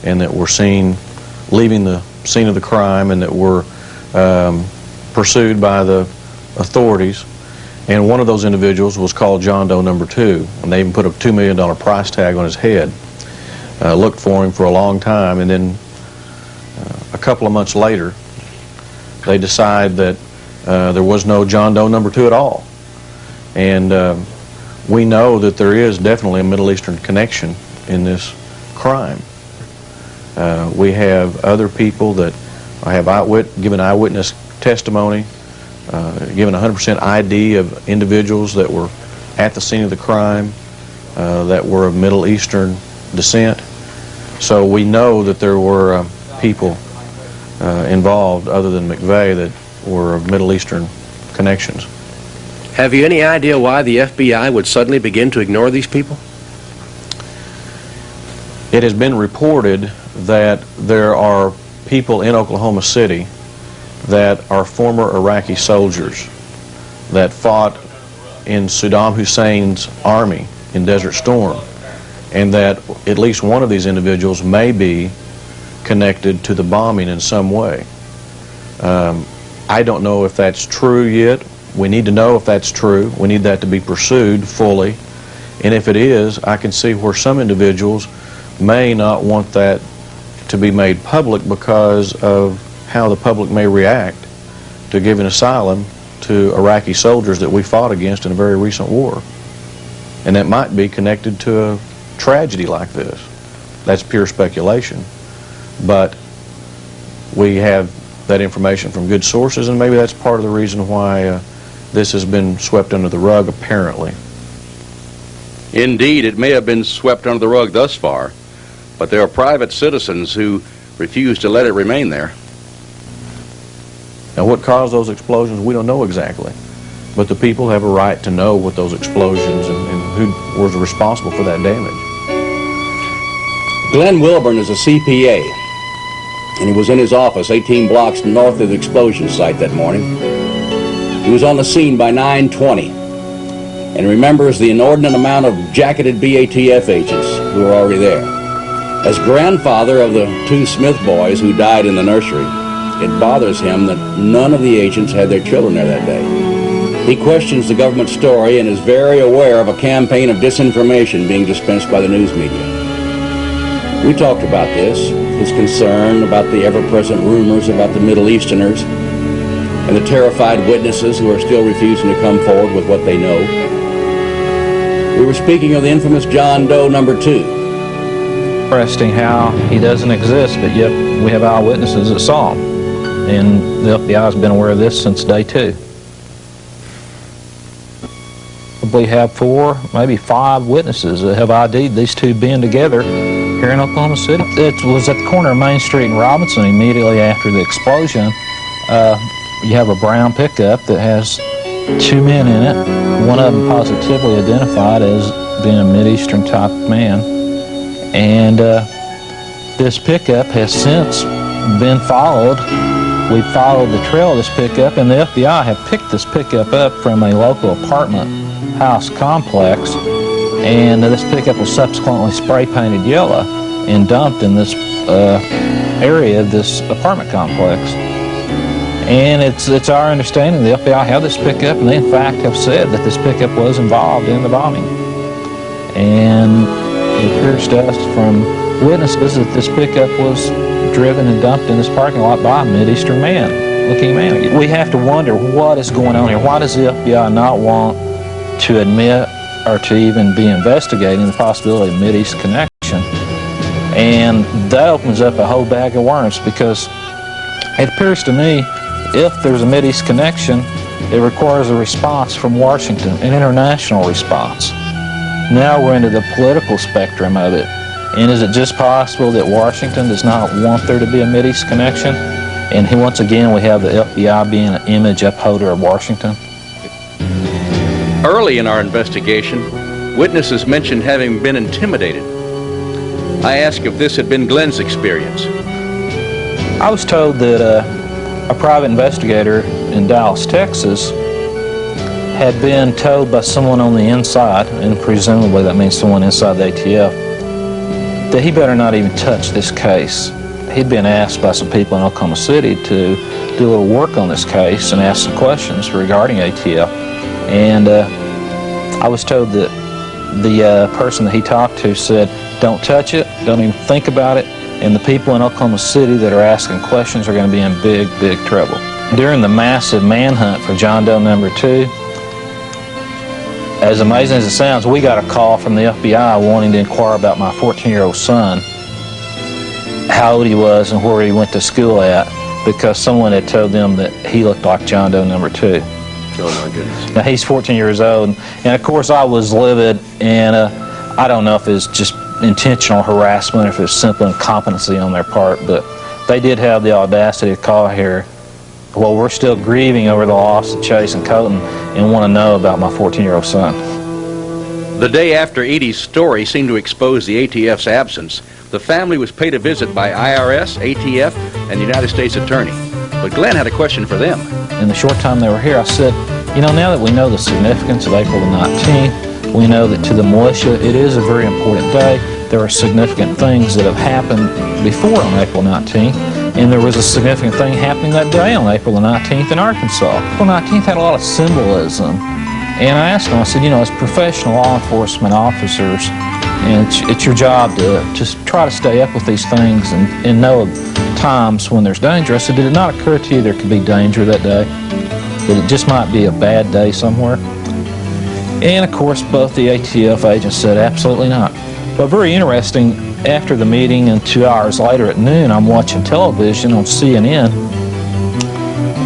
and that were seen leaving the scene of the crime and that were pursued by the authorities. And one of those individuals was called John Doe number 2, and they even put a $2 million price tag on his head. Looked for him for a long time, and then a couple of months later they decide that there was no John Doe number 2 at all. And we know that there is definitely a Middle Eastern connection in this crime. We have other people that have given eyewitness testimony, given 100% ID of individuals that were at the scene of the crime that were of Middle Eastern descent. So we know that there were people involved other than McVeigh that were of Middle Eastern connections. Have you any idea why the FBI would suddenly begin to ignore these people? It has been reported that there are people in Oklahoma City that are former Iraqi soldiers that fought in Saddam Hussein's army in Desert Storm, and that at least one of these individuals may be connected to the bombing in some way. I don't know if that's true yet. We need to know if that's true. We need that to be pursued fully. And if it is, I can see where some individuals may not want that to be made public because of how the public may react to giving asylum to to Iraqi soldiers that we fought against in a very recent war. And that might be connected to a tragedy like this. That's pure speculation. But we have that information from good sources, and maybe that's part of the reason why this has been swept under the rug, apparently. Indeed, it may have been swept under the rug thus far, but there are private citizens who refuse to let it remain there. Now, what caused those explosions, we don't know exactly. But the people have a right to know what those explosions and who was responsible for that damage. Glenn Wilburn is a CPA, and he was in his office 18 blocks north of the explosion site that morning. He was on the scene by 9:20 and remembers the inordinate amount of jacketed BATF agents who were already there. As grandfather of the 2 Smith boys who died in the nursery, it bothers him that none of the agents had their children there that day. He questions the government story and is very aware of a campaign of disinformation being dispensed by the news media. We talked about this, his concern about the ever-present rumors about the Middle Easterners and the terrified witnesses who are still refusing to come forward with what they know. We were speaking of the infamous John Doe number 2. Interesting how he doesn't exist, but yet we have eyewitnesses that saw him. And the FBI has been aware of this since day 2. We have 4, maybe 5 witnesses that have ID'd these 2 being together here in Oklahoma City. It was at the corner of Main Street and Robinson immediately after the explosion. You have a brown pickup that has 2 men in it, one of them positively identified as being a Mideastern type man. And this pickup has since been followed. We followed the trail of this pickup, and the FBI have picked this pickup up from a local apartment house complex, and this pickup was subsequently spray painted yellow and dumped in this area of this apartment complex. And it's our understanding the FBI had this pickup, and they in fact have said that this pickup was involved in the bombing. And it appears to us from witnesses that this pickup was driven and dumped in this parking lot by a Mideastern looking man. We have to wonder what is going on here. Why does the FBI not want to admit or to even be investigating the possibility of Mideast connection? And that opens up a whole bag of worms, because it appears to me if there's a Mideast connection, it requires a response from Washington, an international response. Now we're into the political spectrum of it. And is it just possible that Washington does not want there to be a Mideast connection? And once again, we have the FBI being an image upholder of Washington. Early in our investigation, witnesses mentioned having been intimidated. I asked if this had been Glenn's experience. I was told that a private investigator in Dallas, Texas, had been told by someone on the inside, and presumably that means someone inside the ATF, that he better not even touch this case. He'd been asked by some people in Oklahoma City to do a little work on this case and ask some questions regarding ATF. And I was told that the person that he talked to said, don't touch it, don't even think about it, and the people in Oklahoma City that are asking questions are going to be in big, big trouble. During the massive manhunt for John Doe number 2, as amazing as it sounds, we got a call from the FBI wanting to inquire about my 14-year-old son, how old he was and where he went to school at, because someone had told them that he looked like John Doe number 2. Oh my goodness. Now he's 14 years old, and of course I was livid, and I don't know if it's just intentional harassment or if it's simple incompetency on their part, but they did have the audacity to call here. Well, we're still grieving over the loss of Chase and Colton and want to know about my 14-year-old son. The day after Edie's story seemed to expose the ATF's absence, the family was paid a visit by IRS, ATF, and the United States Attorney. But Glenn had a question for them. In the short time they were here, I said, you know, now that we know the significance of April the 19th, we know that to the militia it is a very important day. There are significant things that have happened before on April 19th, and there was a significant thing happening that day on April the 19th in Arkansas. April 19th had a lot of symbolism, and I asked them, I said, you know, as professional law enforcement officers, and it's your job to just try to stay up with these things and know of times when there's danger. I said, did it not occur to you there could be danger that day? that it just might be a bad day somewhere. And of course, both the ATF agents said absolutely not. But very interesting, after the meeting and 2 hours later at noon, I'm watching television on CNN,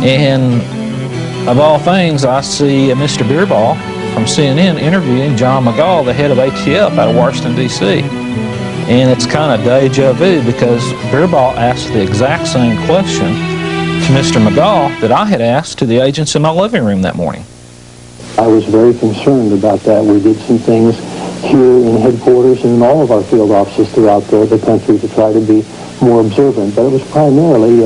and of all things, I see Mr. Beerball from CNN interviewing John McGaugh, the head of ATF out of Washington, D.C. And it's kind of deja vu because Beerball asked the exact same question to Mr. McGaugh that I had asked to the agents in my living room that morning. I was very concerned about that. We did some things here in headquarters and in all of our field offices throughout the country to try to be more observant. But it was primarily,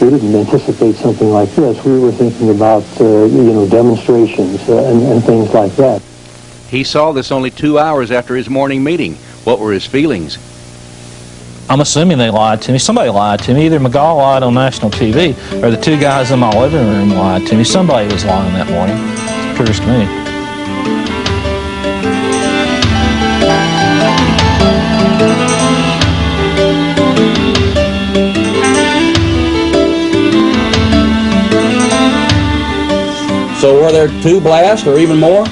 we didn't anticipate something like this. We were thinking about, demonstrations and things like that. He saw this only 2 hours after his morning meeting. What were his feelings? I'm assuming they lied to me. Somebody lied to me. Either McGaugh lied on national TV or the two guys in my living room lied to me. Somebody was lying that morning. It appears to me. So were there 2 blasts or even more?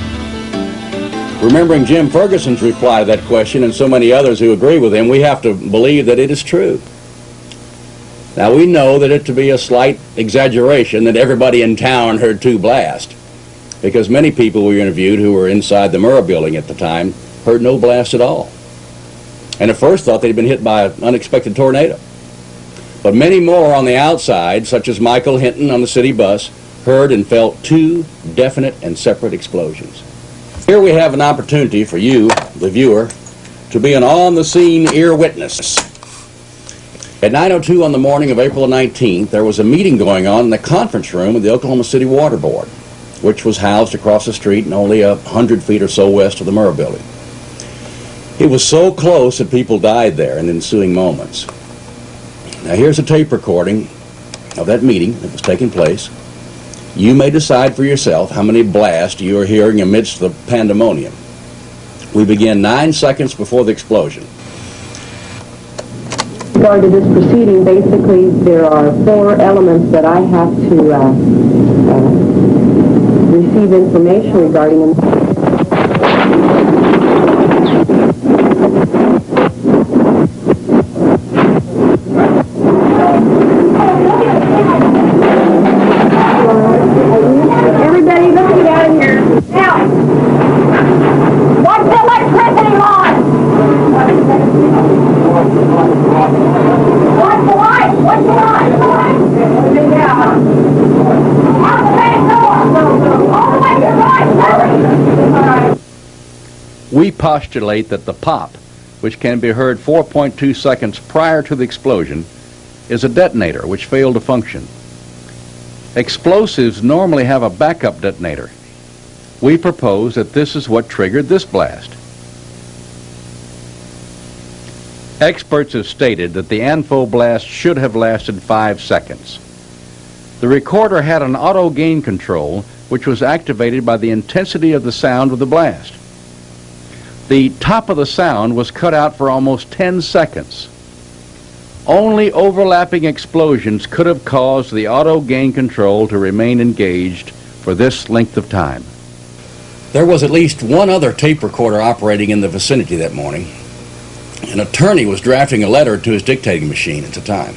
Remembering Jim Ferguson's reply to that question and so many others who agree with him, we have to believe that it is true. Now we know that it to be a slight exaggeration that everybody in town heard 2 blasts, because many people we interviewed who were inside the Murrah Building at the time heard no blast at all, and at first thought they'd been hit by an unexpected tornado. But many more on the outside, such as Michael Hinton on the city bus, heard and felt 2 definite and separate explosions. Here we have an opportunity for you, the viewer, to be an on-the-scene ear witness. At 9:02 on the morning of April 19th, there was a meeting going on in the conference room of the Oklahoma City Water Board, which was housed across the street and only 100 feet or so west of the Murrah Building. It was so close that people died there in the ensuing moments. Now here's a tape recording of that meeting that was taking place. You may decide for yourself how many blasts you are hearing amidst the pandemonium. We begin 9 seconds before the explosion. With regard to this proceeding, basically there are 4 elements that I have to receive information regarding them. Everybody, let's get out of here. Now, what's the electricity line? What's the light? What's the light? Yeah. Out the back door. All the way to the right. We postulate that the pop, which can be heard 4.2 seconds prior to the explosion, is a detonator which failed to function. Explosives normally have a backup detonator. We propose that this is what triggered this blast. Experts have stated that the ANFO blast should have lasted 5 seconds. The recorder had an auto gain control which was activated by the intensity of the sound of the blast. The top of the sound was cut out for almost 10 seconds. Only overlapping explosions could have caused the auto gain control to remain engaged for this length of time. There was at least one other tape recorder operating in the vicinity that morning. An attorney was drafting a letter to his dictating machine at the time.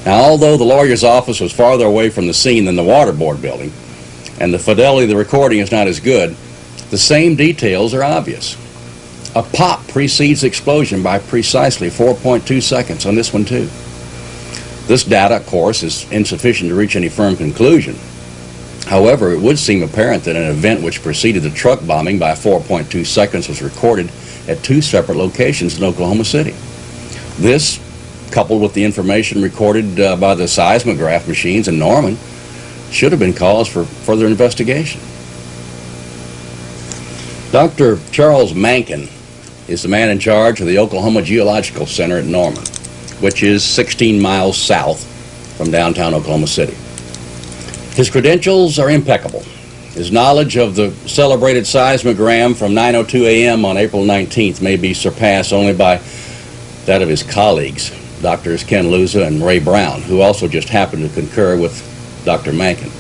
Now, although the lawyer's office was farther away from the scene than the water board building, and the fidelity of the recording is not as good, the same details are obvious. A pop precedes the explosion by precisely 4.2 seconds on this one too. This data, of course, is insufficient to reach any firm conclusion. However, it would seem apparent that an event which preceded the truck bombing by 4.2 seconds was recorded at 2 separate locations in Oklahoma City. This, coupled with the information recorded by the seismograph machines in Norman, should have been cause for further investigation. Dr. Charles Mankin is the man in charge of the Oklahoma Geological Center at Norman, which is 16 miles south from downtown Oklahoma City. His credentials are impeccable. His knowledge of the celebrated seismogram from 9:02 a.m. on April 19th may be surpassed only by that of his colleagues, Drs. Ken Luza and Ray Brown, who also just happened to concur with Dr. Mankin.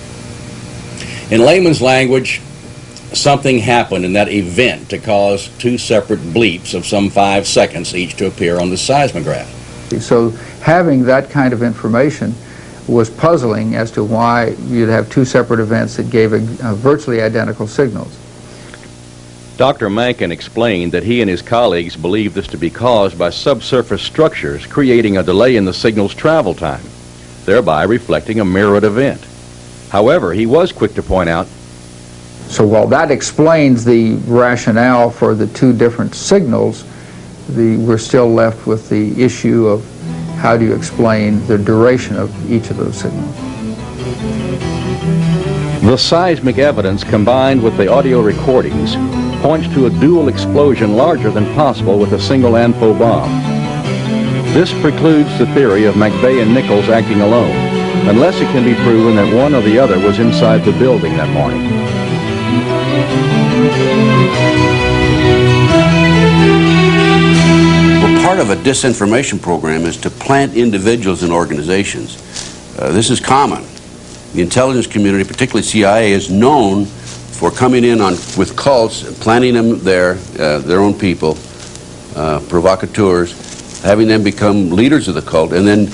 In layman's language, something happened in that event to cause two separate bleeps of some 5 seconds each to appear on the seismograph. So having that kind of information was puzzling as to why you'd have two separate events that gave virtually identical signals. Dr. Mankin explained that he and his colleagues believed this to be caused by subsurface structures creating a delay in the signal's travel time, thereby reflecting a mirrored event. However, he was quick to point out, so while that explains the rationale for the two different signals, we're still left with the issue of how do you explain the duration of each of those signals. the seismic evidence combined with the audio recordings points to a dual explosion larger than possible with a single ANFO bomb. This precludes the theory of McVeigh and Nichols acting alone, unless it can be proven that one or the other was inside the building that morning. Well, part of a disinformation program is to plant individuals and organizations. This is common. The intelligence community, particularly CIA, is known for coming in with cults, planting them there, their own people, provocateurs, having them become leaders of the cult, and then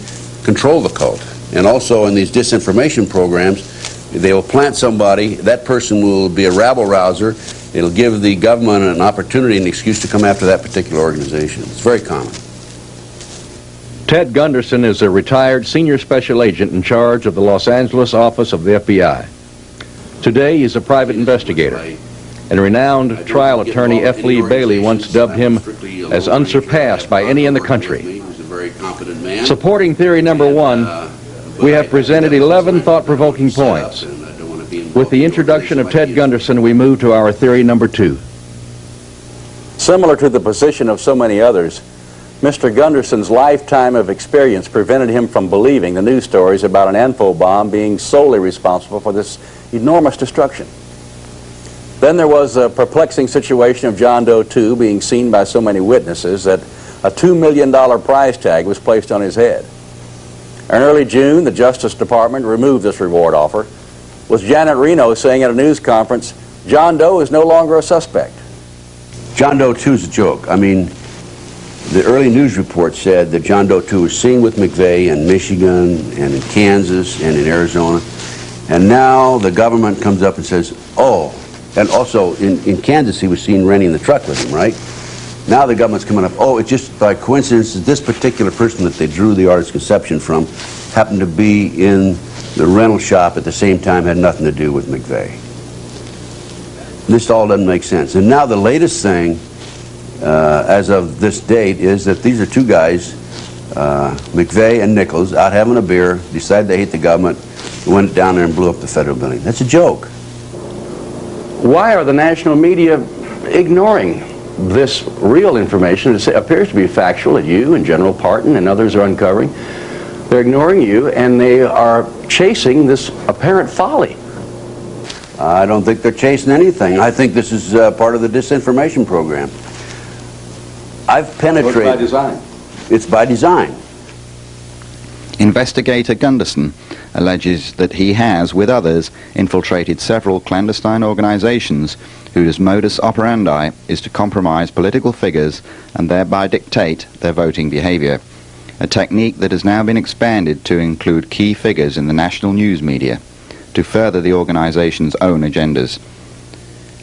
control the cult. And also in these disinformation programs, they will plant somebody, that person will be a rabble-rouser, it'll give the government an opportunity, an excuse to come after that particular organization. It's very common. Ted Gunderson is a retired senior special agent in charge of the Los Angeles office of the FBI. Today he's a private investigator, and renowned trial attorney F. Lee Bailey once dubbed him as unsurpassed by any in the country. Supporting theory number one, we have presented 11 thought-provoking points. With the introduction of Ted Gunderson, we move to our theory number two. Similar to the position of so many others, Mr. Gunderson's lifetime of experience prevented him from believing the news stories about an ANFO bomb being solely responsible for this enormous destruction. Then there was a perplexing situation of John Doe 2 being seen by so many witnesses that a $2 million prize tag was placed on his head. In early June, the Justice Department removed this reward offer, with Janet Reno saying at a news conference, John Doe is no longer a suspect. John Doe 2 is a joke. I mean, the early news report said that John Doe 2 was seen with McVeigh in Michigan and in Kansas and in Arizona. And now the government comes up and says, oh, and also in Kansas he was seen renting the truck with him, right? Now the government's coming up, oh, it's just by coincidence that this particular person that they drew the artist's conception from happened to be in the rental shop at the same time, had nothing to do with McVeigh. This all doesn't make sense. And now the latest thing, as of this date, is that these are two guys, McVeigh and Nichols, out having a beer, decided they hate the government, went down there and blew up the federal building. That's a joke. Why are the national media ignoring this real information? It appears to be factual that you and General Parton and others are uncovering. They're ignoring you, and they are chasing this apparent folly. I don't think they're chasing anything. I think this is part of the disinformation program. I've penetrated... It's by design. It's by design. Investigator Gunderson alleges that he has, with others, infiltrated several clandestine organizations whose modus operandi is to compromise political figures and thereby dictate their voting behavior, a technique that has now been expanded to include key figures in the national news media to further the organization's own agendas.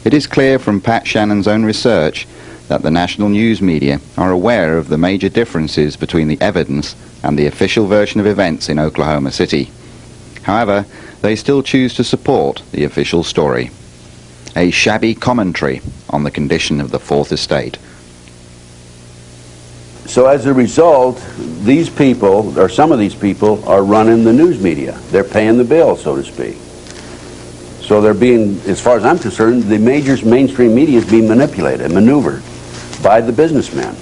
It is clear from Pat Shannan's own research that the national news media are aware of the major differences between the evidence and the official version of events in Oklahoma City. However, they still choose to support the official story. A shabby commentary on the condition of the Fourth Estate. So as a result, these people, or some of these people, are running the news media. They're paying the bill, so to speak. So they're being, as far as I'm concerned, the major mainstream media is being manipulated, maneuvered by the businessmen.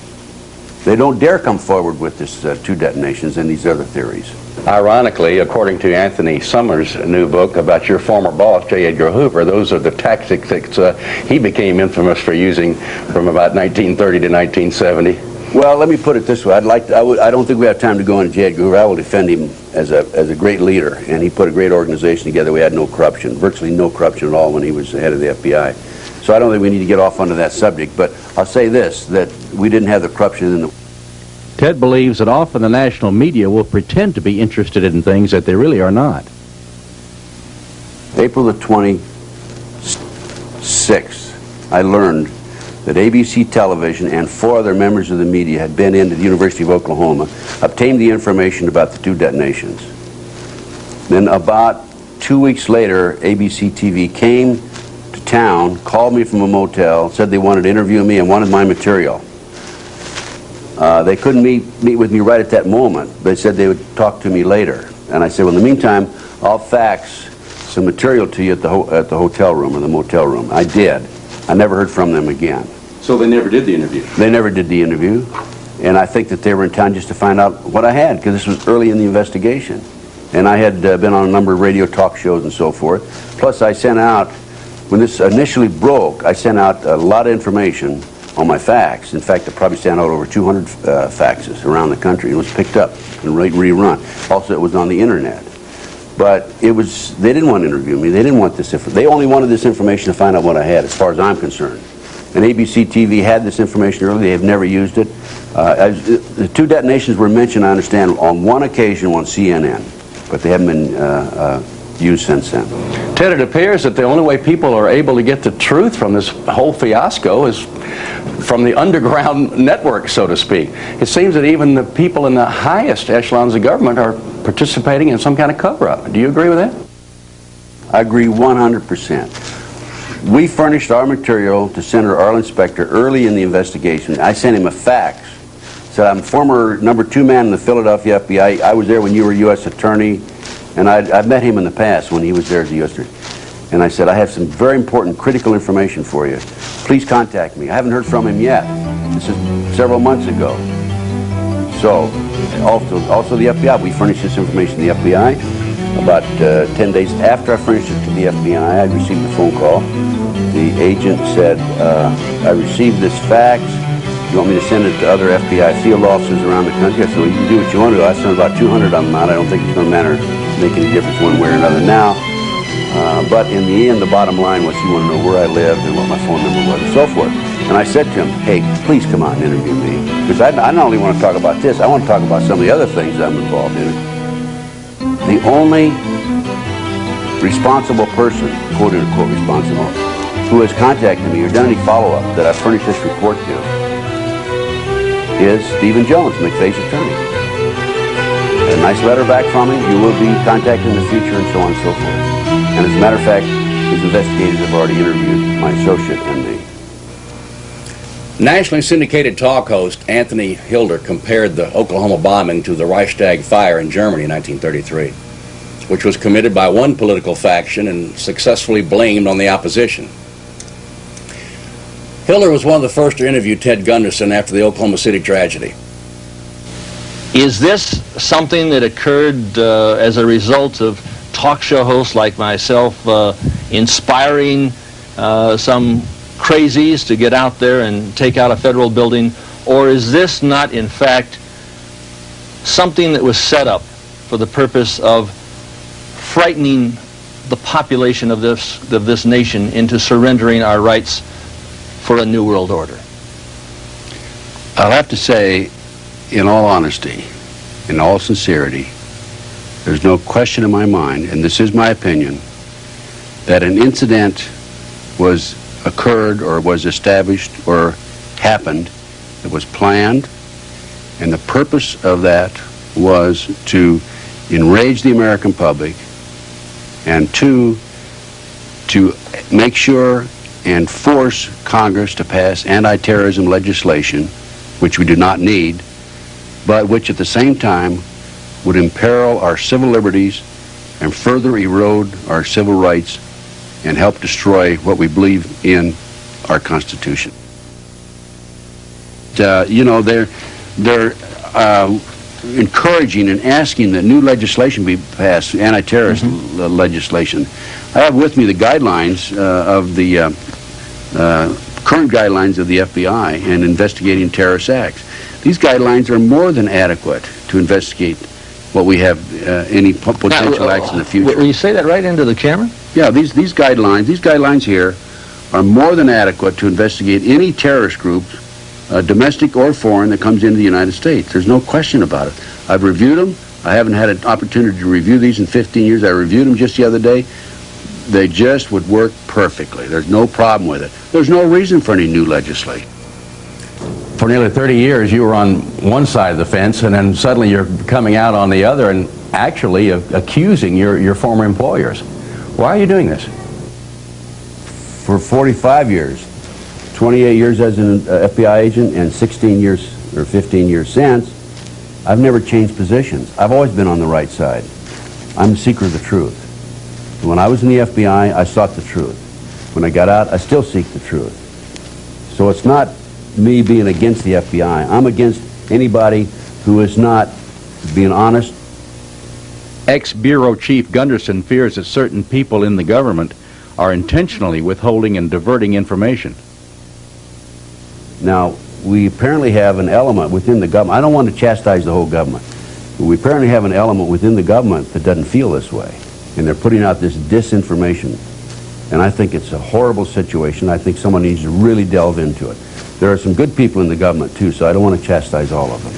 They don't dare come forward with this two detonations and these other theories. Ironically, according to Anthony Summers' new book about your former boss, J. Edgar Hoover, those are the tactics that he became infamous for using from about 1930 to 1970. Well, let me put it this way. I don't think we have time to go into J. Edgar Hoover. I will defend him as a great leader, and he put a great organization together. We had no corruption, virtually no corruption at all when he was the head of the FBI. So I don't think we need to get off onto that subject, but I'll say this, that we didn't have the corruption in the... Ted believes that often the national media will pretend to be interested in things that they really are not. April the 26th, I learned that ABC Television and 4 other members of the media had been into the University of Oklahoma, obtained the information about the 2 detonations. Then about 2 weeks later, ABC TV came to town, called me from a motel, said they wanted to interview me and wanted my material. They couldn't meet with me right at that moment. They said they would talk to me later. And I said, well, in the meantime, I'll fax some material to you at the hotel room or the motel room. I did. I never heard from them again. So they never did the interview? They never did the interview. And I think that they were in town just to find out what I had, because this was early in the investigation. And I had been on a number of radio talk shows and so forth. Plus, I sent out, when this initially broke, I sent out a lot of information on my fax. In fact, I probably sent out over 200 faxes around the country. It was picked up and rerun. Also, it was on the internet. But it was, they didn't want to interview me. They didn't want this information. They only wanted this information to find out what I had, as far as I'm concerned. And ABC TV had this information earlier. They have never used it. The 2 detonations were mentioned, I understand, on one occasion on CNN, but they haven't been used since then. Ted, it appears that the only way people are able to get the truth from this whole fiasco is from the underground network, so to speak. It seems that even the people in the highest echelons of government are participating in some kind of cover-up. Do you agree with that? I agree 100%. We furnished our material to Senator Arlen Specter early in the investigation. I sent him a fax. Said, I'm former number 2 man in the Philadelphia FBI. I was there when you were U.S. Attorney, and I've met him in the past when he was there as a U.S. Attorney. And I said, I have some very important, critical information for you. Please contact me. I haven't heard from him yet. This is several months ago. So, also the FBI. We furnished this information to the FBI. About 10 days after I furnished it to the FBI, I received a phone call. The agent said, I received this fax. You want me to send it to other FBI field officers around the country? I said, well, you can do what you want to do. I sent about 200 of them out. I don't think it's going to make any difference one way or another now. But in the end, the bottom line was he wanted to know where I lived and what my phone number was and so forth. And I said to him, hey, please come out and interview me. Because I not only want to talk about this, I want to talk about some of the other things I'm involved in. The only responsible person, quote-unquote responsible, who has contacted me or done any follow-up that I've furnished this report to is Stephen Jones, McVeigh's attorney. A nice letter back from him. You will be contacted in the future and so on and so forth. And as a matter of fact, his investigators have already interviewed my associate and me. Nationally syndicated talk host Anthony Hilder compared the Oklahoma bombing to the Reichstag fire in Germany in 1933, which was committed by one political faction and successfully blamed on the opposition. Hilder was one of the first to interview Ted Gunderson after the Oklahoma City tragedy. Is this something that occurred as a result of talk show hosts like myself inspiring some crazies to get out there and take out a federal building, or is this not in fact something that was set up for the purpose of frightening the population of this nation into surrendering our rights for a new world order? I'll have to say, in all honesty, in all sincerity, there's no question in my mind, and this is my opinion, that an incident occurred or was established or happened that was planned, and the purpose of that was to enrage the American public, and to make sure and force Congress to pass anti-terrorism legislation, which we do not need, but which at the same time would imperil our civil liberties and further erode our civil rights and help destroy what we believe in our Constitution. You know, they're encouraging and asking that new legislation be passed, anti-terrorist legislation. I have with me the guidelines of the current guidelines of the FBI in investigating terrorist acts. These guidelines are more than adequate to investigate what we have, any potential acts in the future. Will you say that right into the camera? Yeah, these guidelines here are more than adequate to investigate any terrorist group, domestic or foreign, that comes into the United States. There's no question about it. I've reviewed them. I haven't had an opportunity to review these in 15 years. I reviewed them just the other day. They just would work perfectly. There's no problem with it. There's no reason for any new legislation. For nearly 30 years, you were on one side of the fence, and then suddenly you're coming out on the other and actually accusing your former employers. Why are you doing this? For 45 years, 28 years as an FBI agent and 16 years or 15 years since, I've never changed positions. I've always been on the right side. I'm a seeker of the truth. When I was in the FBI, I sought the truth. When I got out, I still seek the truth. So it's not me being against the FBI. I'm against anybody who is not being honest. Ex-Bureau Chief Gunderson fears that certain people in the government are intentionally withholding and diverting information. Now, we apparently have an element within the government. I don't want to chastise the whole government, but we apparently have an element within the government that doesn't feel this way. And they're putting out this disinformation. And I think it's a horrible situation. I think someone needs to really delve into it. There are some good people in the government, too, so I don't want to chastise all of them.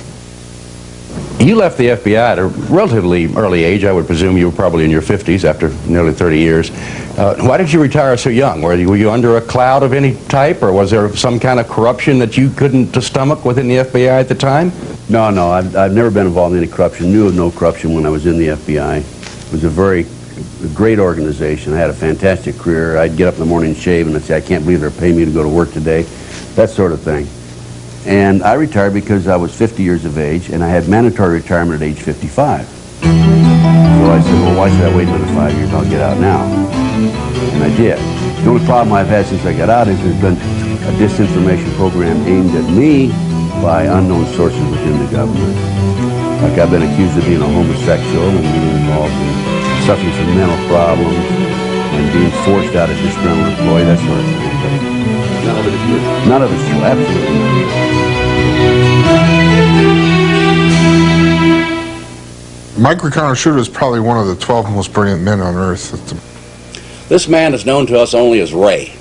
You left the FBI at a relatively early age. I would presume you were probably in your 50s after nearly 30 years. Why did you retire so young? Were you under a cloud of any type, or was there some kind of corruption that you couldn't stomach within the FBI at the time? No, I've never been involved in any corruption, knew of no corruption when I was in the FBI. It was a great organization. I had a fantastic career. I'd get up in the morning and shave and I'd say, I can't believe they're paying me to go to work today, that sort of thing. And I retired because I was 50 years of age, and I had mandatory retirement at age 55. So I said, well, why should I wait another 5 years? I'll get out now. And I did. The only problem I've had since I got out is there's been a disinformation program aimed at me by unknown sources within the government. Like I've been accused of being a homosexual and being involved in suffering from mental problems and being forced out as a disgruntled employee, that sort of thing. But none of it is true. None of it is true, absolutely not. Mike Reconner is probably one of the 12 most brilliant men on earth. This man is known to us only as Ray,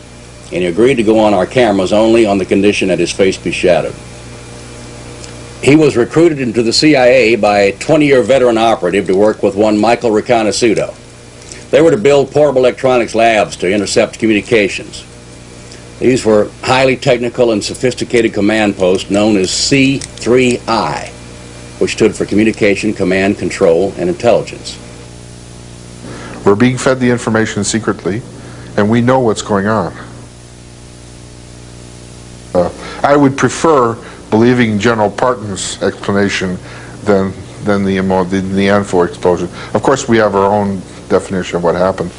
and he agreed to go on our cameras only on the condition that his face be shadowed. He was recruited into the CIA by a 20-year veteran operative to work with one Michael Reconner. They were to build portable electronics labs to intercept communications. These were highly technical and sophisticated command posts known as C3I, which stood for Communication, Command, Control, and Intelligence. We're being fed the information secretly, and we know what's going on. I would prefer believing General Parton's explanation than the ANFO explosion. Of course, we have our own definition of what happened.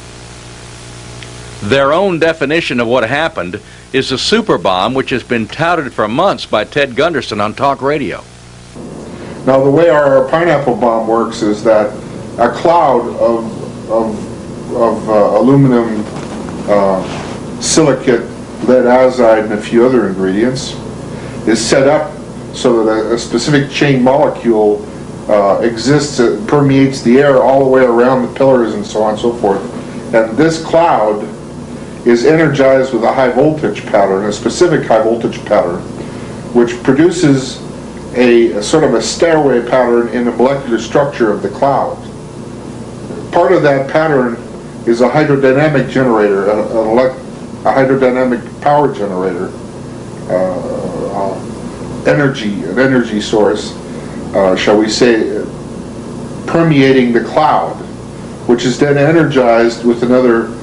Their own definition of what happened is a super bomb, which has been touted for months by Ted Gunderson on talk radio. Now, the way our pineapple bomb works is that a cloud of aluminum, silicate, lead azide, and a few other ingredients is set up so that a specific chain molecule exists, permeates the air all the way around the pillars and so on and so forth. And this cloud is energized with a high voltage pattern, a specific high voltage pattern, which produces a sort of a stairway pattern in the molecular structure of the cloud. Part of that pattern is a hydrodynamic generator, a hydrodynamic power generator, an energy source, shall we say, permeating the cloud, which is then energized with another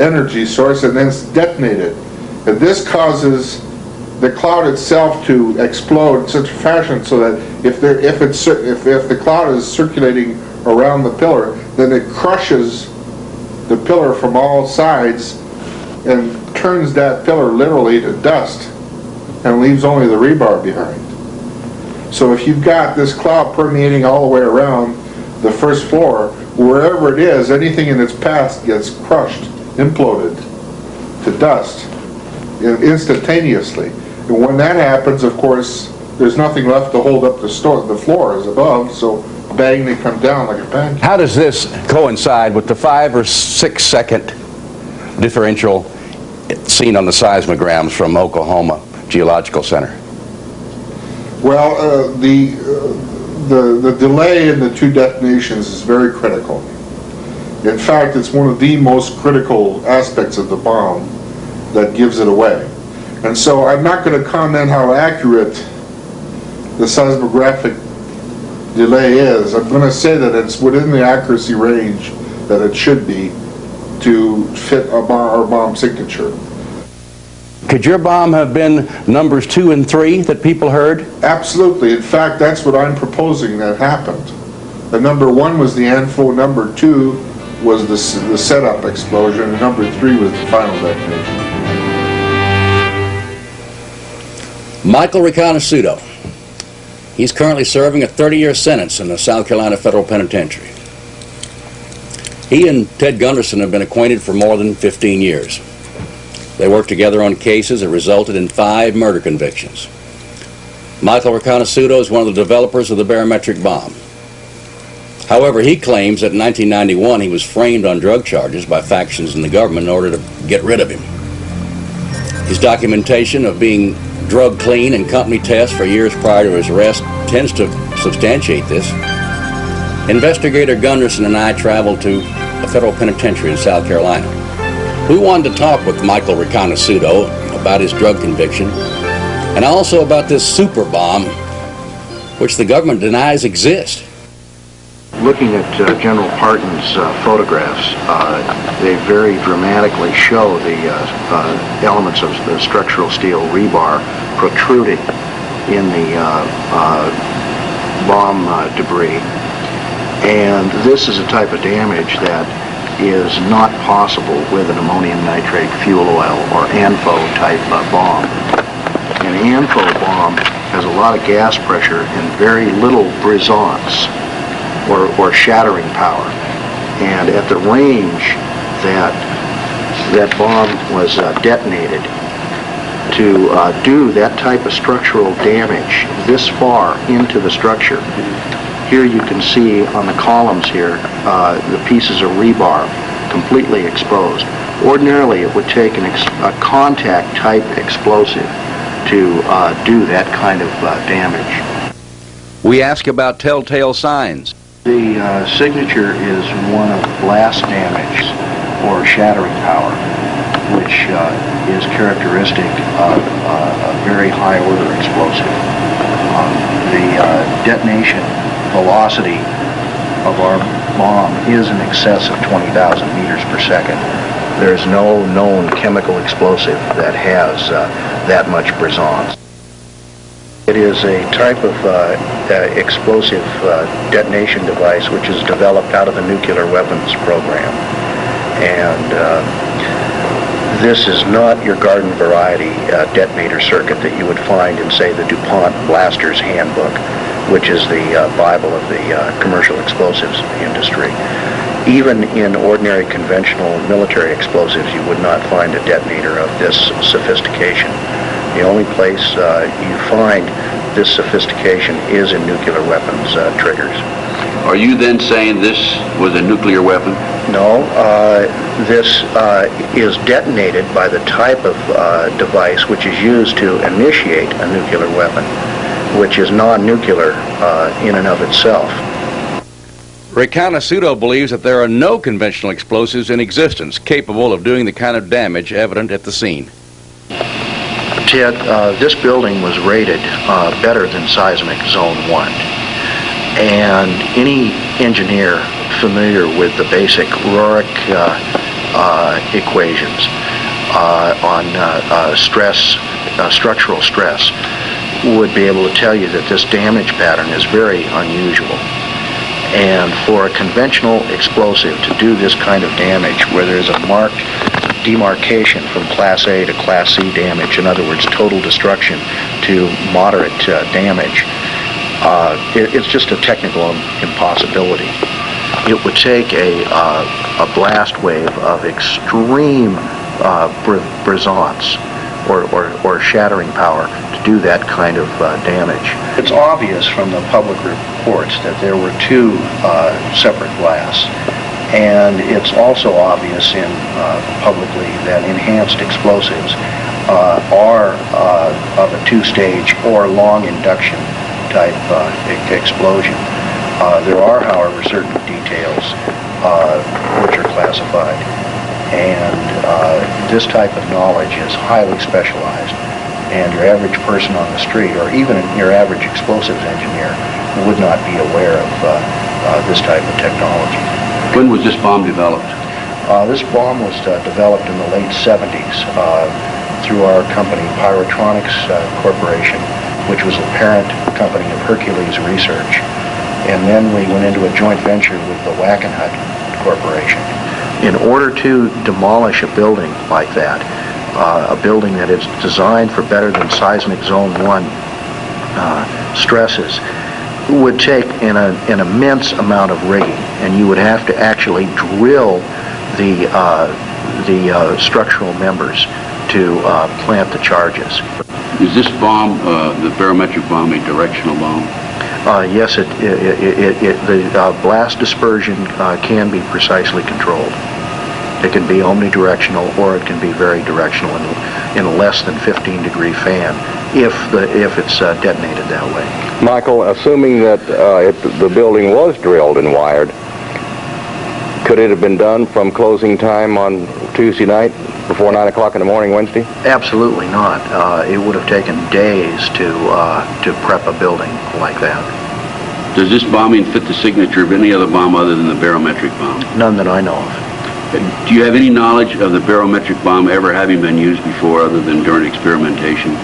energy source and then detonated. And this causes the cloud itself to explode in such a fashion so that if the cloud is circulating around the pillar, then it crushes the pillar from all sides and turns that pillar literally to dust and leaves only the rebar behind. So if you've got this cloud permeating all the way around the first floor, wherever it is, anything in its path gets crushed, imploded to dust instantaneously. And when that happens, of course, there's nothing left to hold up the floor is above, so bang, they come down like a pancake. How does this coincide with the 5 or 6 second differential seen on the seismograms from Oklahoma Geological Center? Well, the delay in the two detonations is very critical. In fact, it's one of the most critical aspects of the bomb that gives it away. And so I'm not going to comment how accurate the seismographic delay is. I'm going to say that it's within the accuracy range that it should be to fit our bomb signature. Could your bomb have been numbers 2 and 3 that people heard? Absolutely. In fact, that's what I'm proposing that happened. The number 1 was the ANFO, number 2 was the setup explosion, and number 3 was the final detonation. Michael Riconosciuto. He's currently serving a 30-year sentence in the South Carolina Federal Penitentiary. He and Ted Gunderson have been acquainted for more than 15 years. They worked together on cases that resulted in 5 murder convictions. Michael Riconosciuto is one of the developers of the barometric bomb. However, he claims that in 1991 he was framed on drug charges by factions in the government in order to get rid of him. His documentation of being drug clean and company tests for years prior to his arrest tends to substantiate this. Investigator Gunderson and I traveled to a federal penitentiary in South Carolina. We wanted to talk with Michael Riconosciuto about his drug conviction and also about this super bomb which the government denies exists. Looking at General Parton's photographs, they very dramatically show the elements of the structural steel rebar protruding in the bomb debris. And this is a type of damage that is not possible with an ammonium nitrate fuel oil or ANFO type bomb. An ANFO bomb has a lot of gas pressure and very little brisance or shattering power. And at the range that bomb was detonated, to do that type of structural damage this far into the structure, here you can see on the columns here the pieces of rebar completely exposed. Ordinarily it would take a contact type explosive to do that kind of damage. We ask about telltale signs. The signature is one of blast damage or shattering power, which is characteristic of a very high order explosive. The detonation velocity of our bomb is in excess of 20,000 meters per second. There's no known chemical explosive that has that much brisance. It is a type of explosive detonation device which is developed out of the nuclear weapons program. And this is not your garden variety detonator circuit that you would find in, say, the DuPont Blaster's Handbook, which is the Bible of the commercial explosives industry. Even in ordinary conventional military explosives, you would not find a detonator of this sophistication. The only place you find this sophistication is in nuclear weapons triggers. Are you then saying this was a nuclear weapon? No, this is detonated by the type of device which is used to initiate a nuclear weapon, which is non-nuclear in and of itself. Riconosciuto believes that there are no conventional explosives in existence capable of doing the kind of damage evident at the scene. Ted, this building was rated better than seismic zone 1. And any engineer familiar with the basic Roerich equations on stress, structural stress, would be able to tell you that this damage pattern is very unusual. And for a conventional explosive to do this kind of damage, where there's a marked demarcation from Class A to Class C damage, in other words, total destruction to moderate damage, it's just a technical impossibility. It would take a blast wave of extreme brisance or shattering power to do that kind of damage. It's obvious from the public reports that there were two separate blasts. And it's also obvious publicly that enhanced explosives are of a two-stage or long induction type explosion. There are, however, certain details which are classified, and this type of knowledge is highly specialized, and your average person on the street, or even your average explosives engineer, would not be aware of this type of technology. When was this bomb developed? This bomb was developed in the late 70s through our company, Pyrotronics Corporation, which was a parent company of Hercules Research. And then we went into a joint venture with the Wackenhut Corporation. In order to demolish a building like that, a building that is designed for better than seismic zone 1 stresses, would take an immense amount of rigging, and you would have to actually drill the structural members to plant the charges. Is this bomb, the barometric bomb, a directional bomb? Yes, the blast dispersion can be precisely controlled. It can be omnidirectional, or it can be very directional in a less than 15-degree fan, if it's detonated that way. Michael, assuming that the building was drilled and wired, could it have been done from closing time on Tuesday night before 9 o'clock in the morning Wednesday? Absolutely not. It would have taken days to prep a building like that. Does this bombing fit the signature of any other bomb other than the barometric bomb? None that I know of. Do you have any knowledge of the barometric bomb ever having been used before other than during experimentation?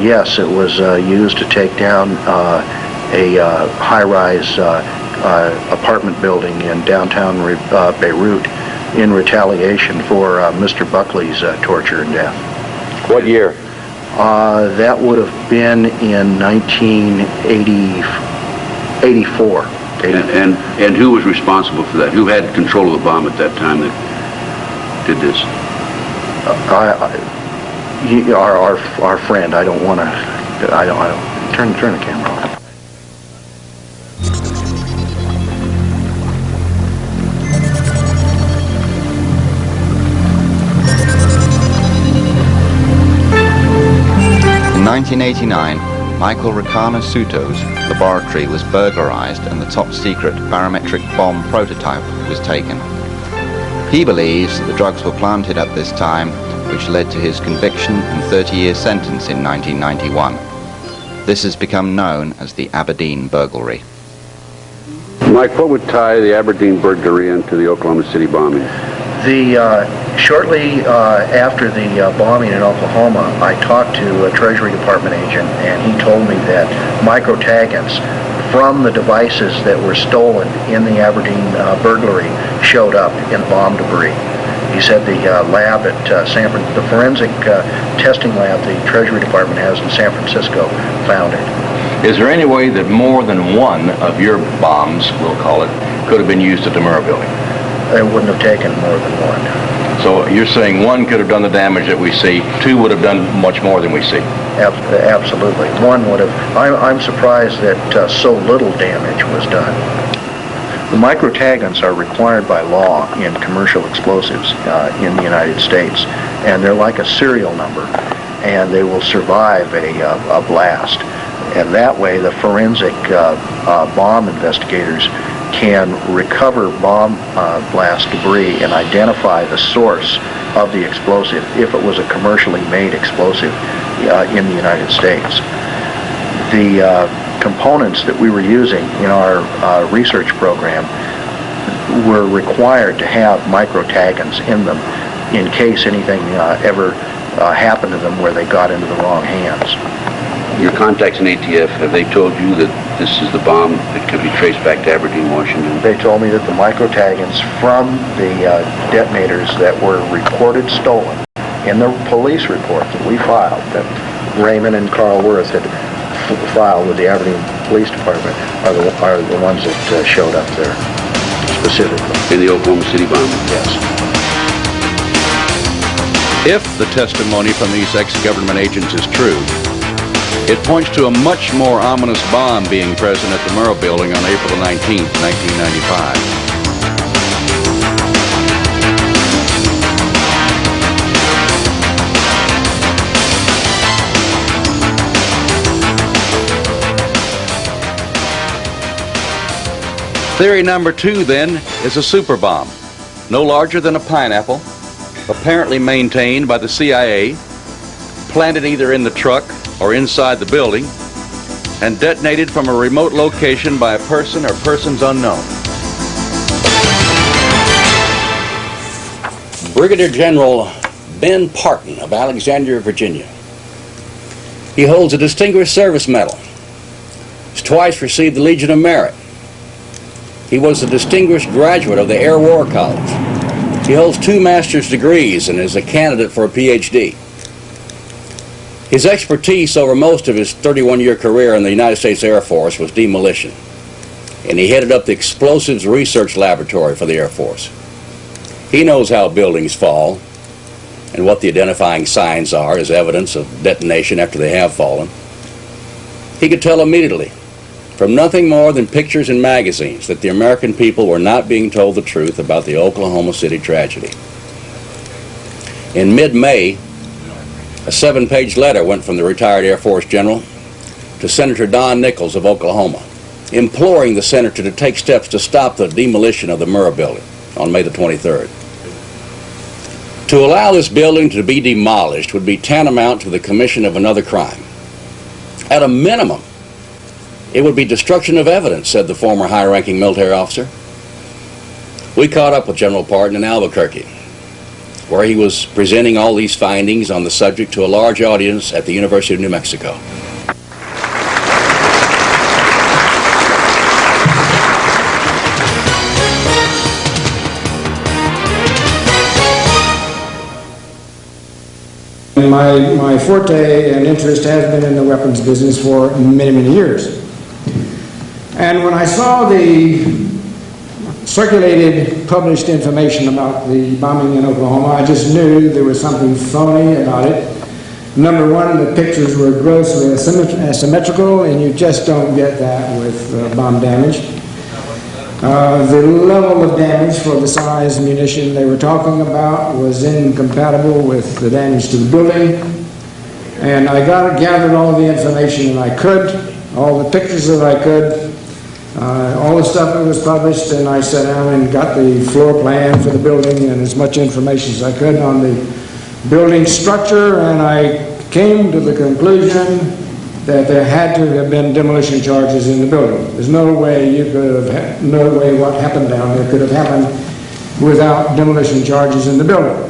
Yes, it was used to take down a high-rise apartment building in downtown Beirut in retaliation for Mr. Buckley's torture and death. What year? That would have been in 1984. And who was responsible for that? Who had control of the bomb at that time that did this? Our friend. I don't want to. I don't. Turn the camera off. In 1989, Michael Rakana Suto's laboratory was burglarized and the top-secret barometric bomb prototype was taken. He believes that the drugs were planted at this time, which led to his conviction and 30-year sentence in 1991. This has become known as the Aberdeen burglary. Mike, what would tie the Aberdeen burglary into the Oklahoma City bombing? Shortly after the bombing in Oklahoma, I talked to a Treasury Department agent, and he told me that microtaggants from the devices that were stolen in the Aberdeen burglary showed up in bomb debris. He said the lab at the forensic testing lab the Treasury Department has in San Francisco found it. Is there any way that more than one of your bombs, we'll call it, could have been used at the Murrah Building? It wouldn't have taken more than one. So you're saying one could have done the damage that we see, two would have done much more than we see? Absolutely. One would have. I'm surprised that so little damage was done. The microtaggants are required by law in commercial explosives in the United States, and they're like a serial number, and they will survive a blast. And that way, the forensic bomb investigators can recover bomb blast debris and identify the source of the explosive if it was a commercially made explosive in the United States. The components that we were using in our research program were required to have microtaggants in them in case anything ever happened to them where they got into the wrong hands. Your contacts in ATF, have they told you that this is the bomb that could be traced back to Aberdeen, Washington? They told me that the microtaggants from the detonators that were reported stolen in the police report that we filed, that Raymond and Carl Worth had filed with the Aberdeen Police Department, are the ones that showed up there specifically. In the Oklahoma City bomb? Yes. If the testimony from these ex-government agents is true, it points to a much more ominous bomb being present at the Murrah Building on April 19, 1995. Theory number 2, then, is a super bomb, no larger than a pineapple, apparently maintained by the CIA, planted either in the truck or inside the building, and detonated from a remote location by a person or persons unknown. Brigadier General Ben Parton of Alexandria, Virginia. He holds a Distinguished Service Medal. He's twice received the Legion of Merit. He was a distinguished graduate of the Air War College. He holds 2 master's degrees and is a candidate for a PhD. His expertise over most of his 31-year career in the United States Air Force was demolition, and he headed up the Explosives Research Laboratory for the Air Force. He knows how buildings fall and what the identifying signs are as evidence of detonation after they have fallen. He could tell immediately, from nothing more than pictures in magazines, that the American people were not being told the truth about the Oklahoma City tragedy. In mid-May, a 7-page letter went from the retired Air Force general to Senator Don Nichols of Oklahoma, imploring the senator to take steps to stop the demolition of the Murrah Building on May the 23rd. To allow this building to be demolished would be tantamount to the commission of another crime. At a minimum, it would be destruction of evidence, said the former high-ranking military officer. We caught up with General Parton in Albuquerque, where he was presenting all these findings on the subject to a large audience at the University of New Mexico. My forte and interest has been in the weapons business for many, many years. And when I saw the circulated, published information about the bombing in Oklahoma, I just knew there was something phony about it. Number one, the pictures were grossly asymmetrical, and you just don't get that with bomb damage. The level of damage for the size munition they were talking about was incompatible with the damage to the building. And I gathered all the information that I could, all the pictures that I could, all the stuff that was published, and I sat down and got the floor plan for the building and as much information as I could on the building structure, and I came to the conclusion that there had to have been demolition charges in the building. There's no way you could have, no way what happened down there could have happened without demolition charges in the building.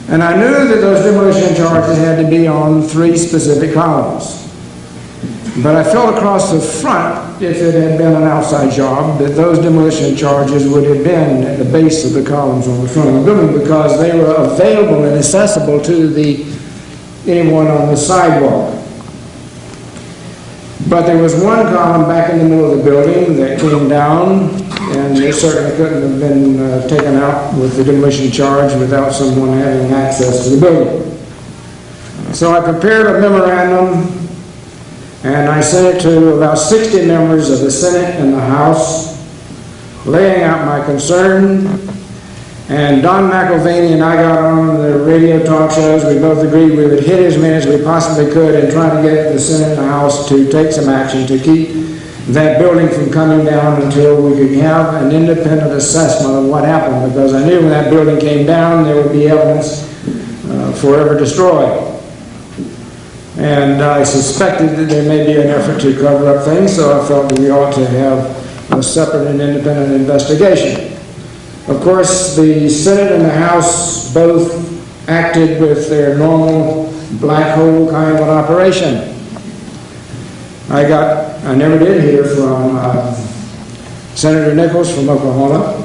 And I knew that those demolition charges had to be on 3 specific columns. But I felt across the front, if it had been an outside job, that those demolition charges would have been at the base of the columns on the front of the building, because they were available and accessible to anyone on the sidewalk. But there was one column back in the middle of the building that came down, and it certainly couldn't have been taken out with the demolition charge without someone having access to the building. So I prepared a memorandum, and I sent it to about 60 members of the Senate and the House, laying out my concern. And Don McIlvaney and I got on the radio talk shows. We both agreed we would hit as many as we possibly could and try to get the Senate and the House to take some action to keep that building from coming down until we could have an independent assessment of what happened, because I knew when that building came down there would be evidence forever destroyed. And I suspected that there may be an effort to cover up things, so I felt that we ought to have a separate and independent investigation. Of course, the Senate and the House both acted with their normal black hole kind of an operation. I never did hear from Senator Nichols from Oklahoma.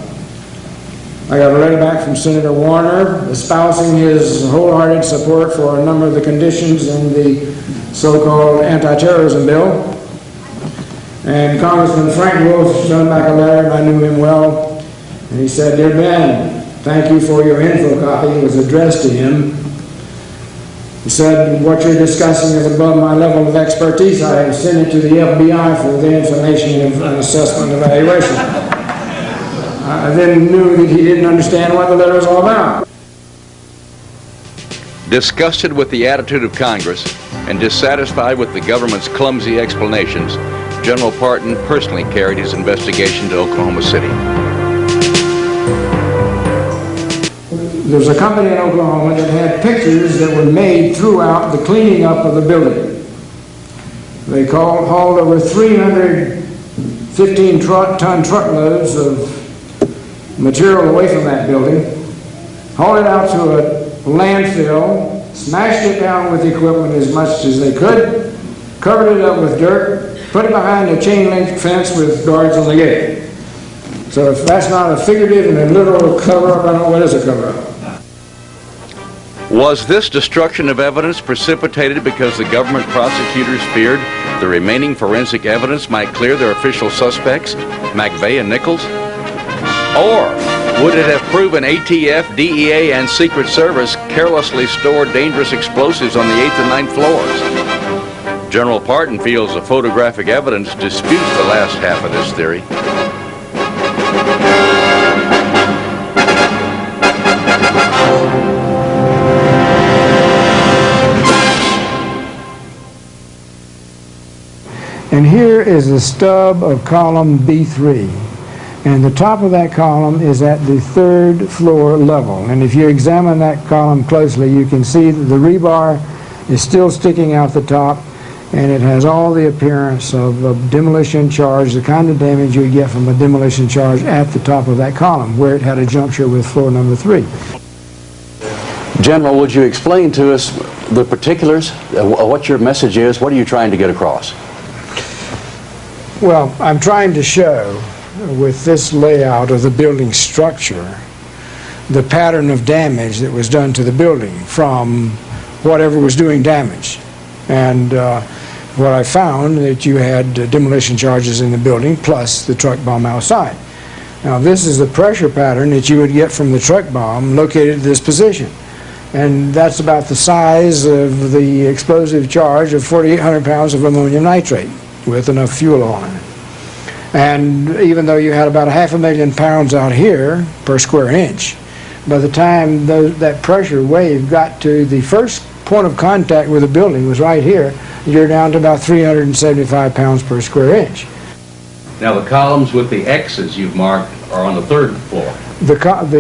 I got a letter back from Senator Warner espousing his wholehearted support for a number of the conditions in the so-called anti-terrorism bill. And Congressman Frank Wolf sent back a letter, and I knew him well. And he said, "Dear Ben, Thank you for your info copy. It was addressed to him. He said, what you're discussing is above my level of expertise. I have sent it to the FBI for the information and assessment and evaluation. I then knew that he didn't understand what the letter was all about. Disgusted with the attitude of Congress and dissatisfied with the government's clumsy explanations, General Parton personally carried his investigation to Oklahoma City. There's a company in Oklahoma that had pictures that were made throughout the cleaning up of the building. They hauled over 315-ton truckloads of material away from that building, hauled it out to a landfill, smashed it down with equipment as much as they could, covered it up with dirt, put it behind a chain link fence with guards on the gate. So if that's not a figurative and a literal cover-up, I don't know what is a cover-up. Was this destruction of evidence precipitated because the government prosecutors feared the remaining forensic evidence might clear their official suspects, McVeigh and Nichols? Or would it have proven ATF, DEA, and Secret Service carelessly stored dangerous explosives on the 8th and 9th floors? General Parton feels the photographic evidence disputes the last half of this theory. And here is the stub of column B3. And the top of that column is at the 3rd floor level. And if you examine that column closely, you can see that the rebar is still sticking out the top, and it has all the appearance of a demolition charge, the kind of damage you would get from a demolition charge at the top of that column, where it had a juncture with floor number 3. General, would you explain to us the particulars, what your message is? What are you trying to get across? Well, I'm trying to show with this layout of the building structure the pattern of damage that was done to the building from whatever was doing damage. And what I found that you had demolition charges in the building plus the truck bomb outside. Now this is the pressure pattern that you would get from the truck bomb located at this position. And that's about the size of the explosive charge of 4,800 pounds of ammonium nitrate with enough fuel on it. And even though you had about 500,000 pounds out here per square inch, by the time that pressure wave got to the first point of contact with the building was right here, you're down to about 375 pounds per square inch. Now the columns with the X's you've marked are on the 3rd floor. The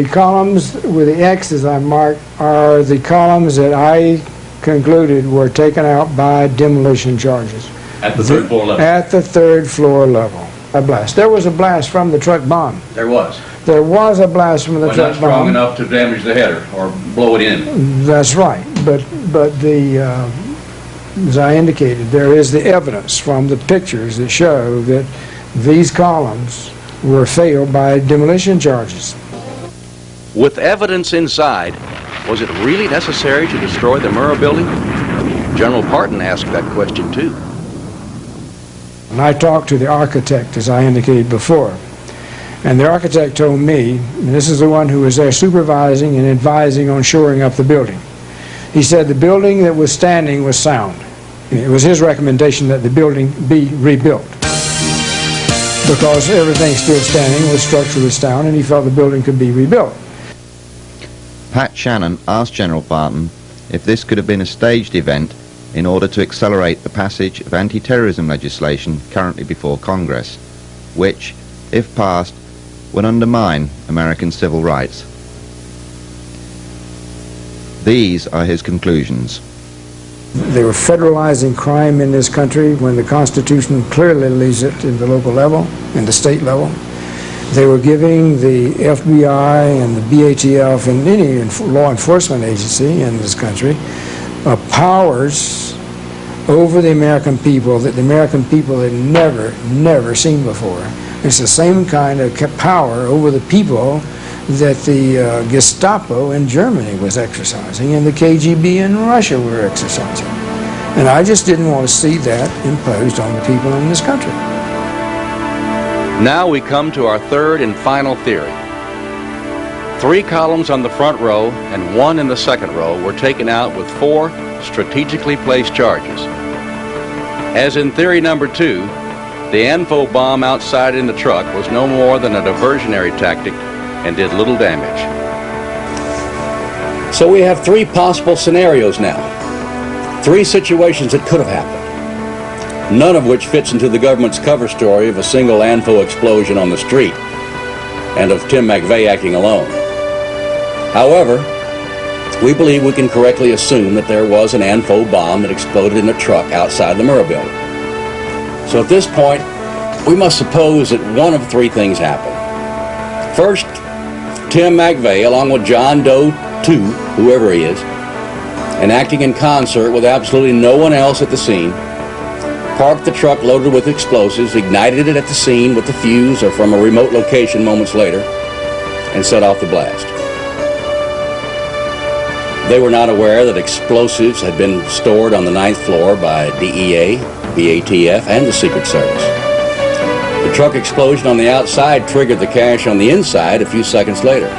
columns with the X's I marked are the columns that I concluded were taken out by demolition charges. At the 3rd floor level? At the 3rd floor level. A blast. There was a blast from the truck bomb. There was? There was a blast from the truck bomb. Not strong enough to damage the header or blow it in. That's right. But as I indicated, there is the evidence from the pictures that show that these columns were failed by demolition charges. With evidence inside, was it really necessary to destroy the Murrah Building? General Parton asked that question too. And I talked to the architect, as I indicated before, and the architect told me, and this is the one who was there supervising and advising on shoring up the building. He said the building that was standing was sound. It was his recommendation that the building be rebuilt because everything still standing was structurally sound, and he felt the building could be rebuilt. Pat Shannan asked General Parton if this could have been a staged event in order to accelerate the passage of anti-terrorism legislation currently before Congress, which, if passed, would undermine American civil rights. These are his conclusions. They were federalizing crime in this country when the Constitution clearly leaves it in the local level, in the state level. They were giving the FBI and the BATF and any law enforcement agency in this country powers over the American people that the American people had never seen before. It's the same kind of power over the people that the Gestapo in Germany was exercising and the KGB in Russia were exercising. And I just didn't want to see that imposed on the people in this country. Now we come to our 3rd and final theory. 3 columns on the front row and 1 in the second row were taken out with 4 strategically placed charges. As in theory number 2, the ANFO bomb outside in the truck was no more than a diversionary tactic and did little damage. So we have 3 possible scenarios now. 3 situations that could have happened. None of which fits into the government's cover story of a single ANFO explosion on the street and of Tim McVeigh acting alone. However, we believe we can correctly assume that there was an ANFO bomb that exploded in a truck outside the Murrah Building. So at this point, we must suppose that one of 3 things happened. First, Tim McVeigh, along with John Doe 2, whoever he is, and acting in concert with absolutely no one else at the scene, parked the truck loaded with explosives, ignited it at the scene with the fuse or from a remote location moments later, and set off the blast. They were not aware that explosives had been stored on the 9th floor by DEA, BATF, and the Secret Service. The truck explosion on the outside triggered the cache on the inside a few seconds later.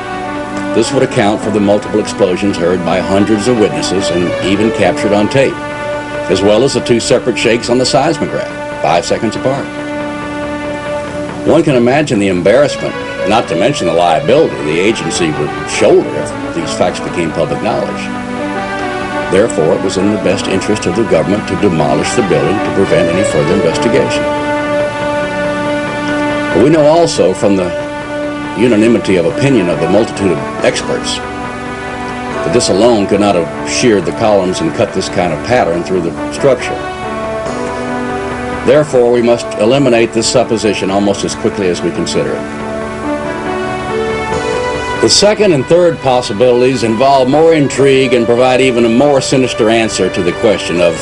This would account for the multiple explosions heard by hundreds of witnesses and even captured on tape, as well as the 2 separate shakes on the seismograph, 5 seconds apart. One can imagine the embarrassment, not to mention the liability, the agency would shoulder if these facts became public knowledge. Therefore, it was in the best interest of the government to demolish the building to prevent any further investigation. But we know also from the unanimity of opinion of the multitude of experts that this alone could not have sheared the columns and cut this kind of pattern through the structure. Therefore, we must eliminate this supposition almost as quickly as we consider it. The second and third possibilities involve more intrigue and provide even a more sinister answer to the question of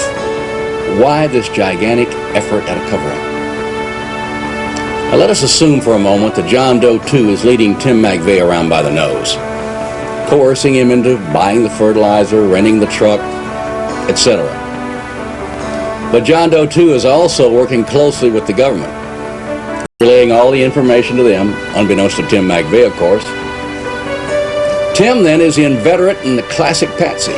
why this gigantic effort at a cover-up. Now let us assume for a moment that John Doe 2 is leading Tim McVeigh around by the nose, coercing him into buying the fertilizer, renting the truck, etc. But John Doe 2 is also working closely with the government, relaying all the information to them, unbeknownst to Tim McVeigh, of course. Tim, then, is the inveterate and the classic patsy,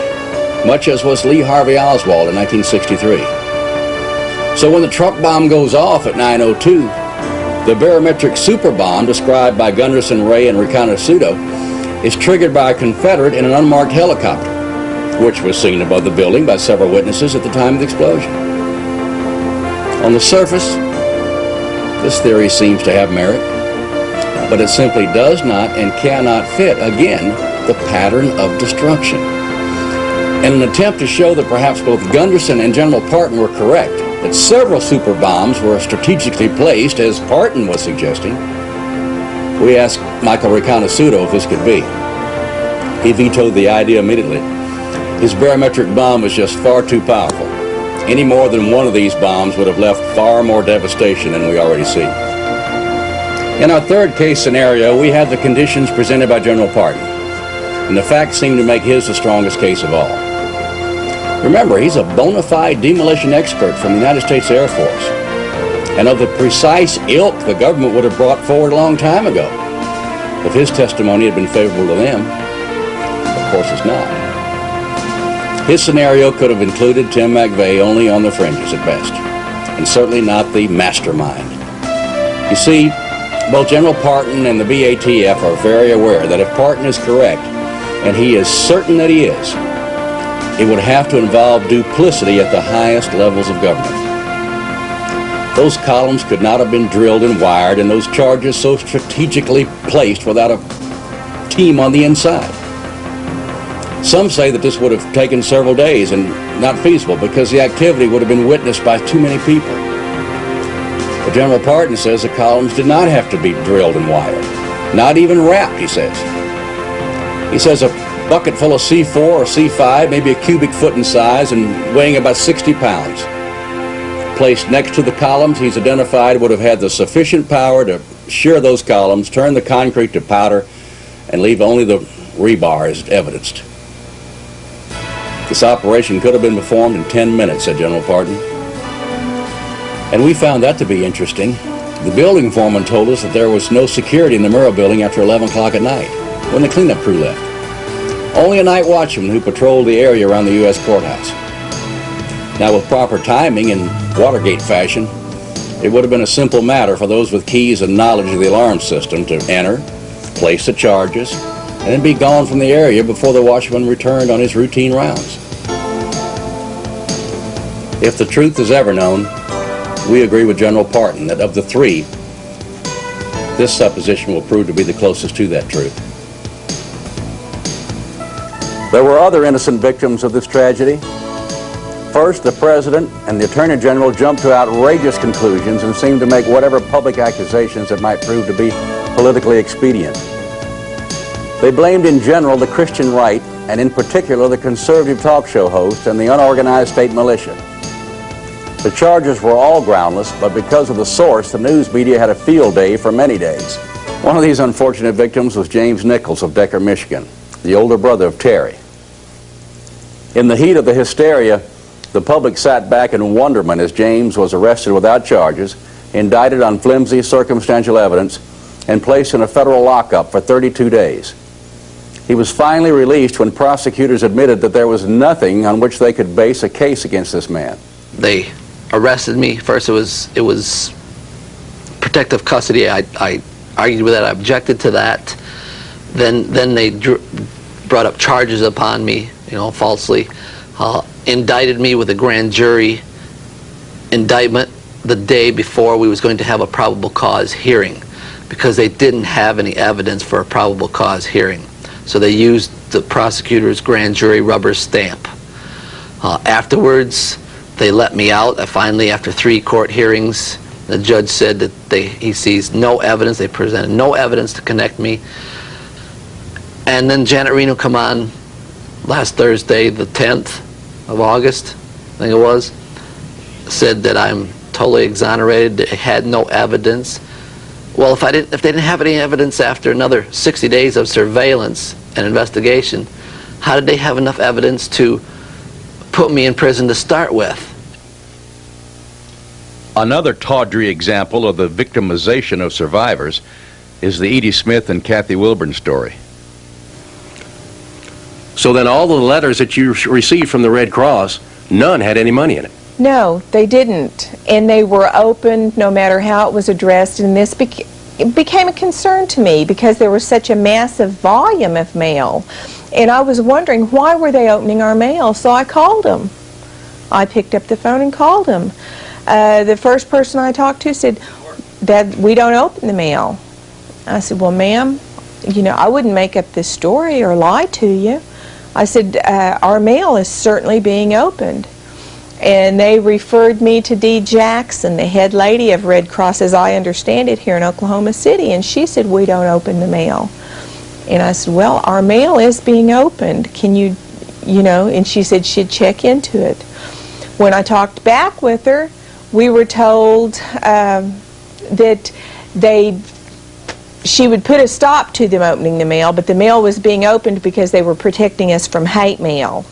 much as was Lee Harvey Oswald in 1963. So when the truck bomb goes off at 9:02, the barometric super bomb described by Gunderson, Ray, and Reconnaissance is triggered by a Confederate in an unmarked helicopter, which was seen above the building by several witnesses at the time of the explosion. On the surface, this theory seems to have merit, but it simply does not and cannot fit, again, the pattern of destruction. In an attempt to show that perhaps both Gunderson and General Parton were correct, that several super bombs were strategically placed, as Parton was suggesting, we asked Michael Reconnaissance if this could be. He vetoed the idea immediately. His barometric bomb was just far too powerful. Any more than one of these bombs would have left far more devastation than we already see. In our third case scenario, we have the conditions presented by General Parton, and the facts seem to make his the strongest case of all. Remember, he's a bona fide demolition expert from the United States Air Force, and of the precise ilk the government would have brought forward a long time ago if his testimony had been favorable to them. Of course it's not. His scenario could have included Tim McVeigh only on the fringes at best, and certainly not the mastermind. You see, both General Parton and the BATF are very aware that if Parton is correct, and he is certain that he is, it would have to involve duplicity at the highest levels of government. Those columns could not have been drilled and wired, and those charges so strategically placed without a team on the inside. Some say that this would have taken several days and not feasible because the activity would have been witnessed by too many people. But General Parton says the columns did not have to be drilled and wired, not even wrapped, he says. He says a bucket full of C4 or C5, maybe a cubic foot in size and weighing about 60 pounds, placed next to the columns he's identified would have had the sufficient power to shear those columns, turn the concrete to powder, and leave only the rebar as evidenced. This operation could have been performed in 10 minutes, said General Parton. And we found that to be interesting. The building foreman told us that there was no security in the Murrah Building after 11 o'clock at night. when the cleanup crew left. Only a night watchman who patrolled the area around the U.S. courthouse. Now, with proper timing in Watergate fashion, it would have been a simple matter for those with keys and knowledge of the alarm system to enter, place the charges, and then be gone from the area before the watchman returned on his routine rounds. If the truth is ever known, we agree with General Parton that of the three, this supposition will prove to be the closest to that truth. There were other innocent victims of this tragedy. First, the President and the Attorney General jumped to outrageous conclusions and seemed to make whatever public accusations that might prove to be politically expedient. They blamed in general the Christian right, and in particular the conservative talk show host and the unorganized state militia. The charges were all groundless, but because of the source, the news media had a field day for many days. One of these unfortunate victims was James Nichols of Decker, Michigan, the older brother of Terry. In the heat of the hysteria, the public sat back in wonderment as James was arrested without charges, indicted on flimsy circumstantial evidence, and placed in a federal lockup for 32 days. He was finally released when prosecutors admitted that there was nothing on which they could base a case against this man. They arrested me. First it was protective custody. I argued with that. I objected to that. Then they brought up charges upon me, falsely. Indicted me with a grand jury indictment the day before we was going to have a probable cause hearing, because they didn't have any evidence for a probable cause hearing. So they used the prosecutor's grand jury rubber stamp. Afterwards, they let me out. Finally, after 3 court hearings, the judge said that he sees no evidence. They presented no evidence to connect me. And then Janet Reno come on last Thursday, the 10th of August, I think it was, said that I'm totally exonerated. They had no evidence. Well, if they didn't have any evidence after another 60 days of surveillance and investigation, how did they have enough evidence to put me in prison to start with? Another tawdry example of the victimization of survivors is the Edie Smith and Kathy Wilburn story. So then all the letters that you received from the Red Cross, none had any money in it? No, they didn't. And they were opened no matter how it was addressed, and this became a concern to me because there was such a massive volume of mail. And I was wondering, why were they opening our mail? So I called them. I picked up the phone and called them. The first person I talked to said that we don't open the mail. I said, well, ma'am, I wouldn't make up this story or lie to you. I said, our mail is certainly being opened. And they referred me to Dee Jackson, the head lady of Red Cross, as I understand it, here in Oklahoma City. And she said, we don't open the mail. And I said, well, our mail is being opened. Can you, and she said she'd check into it. When I talked back with her, we were told that she would put a stop to them opening the mail, but the mail was being opened because they were protecting us from hate mail.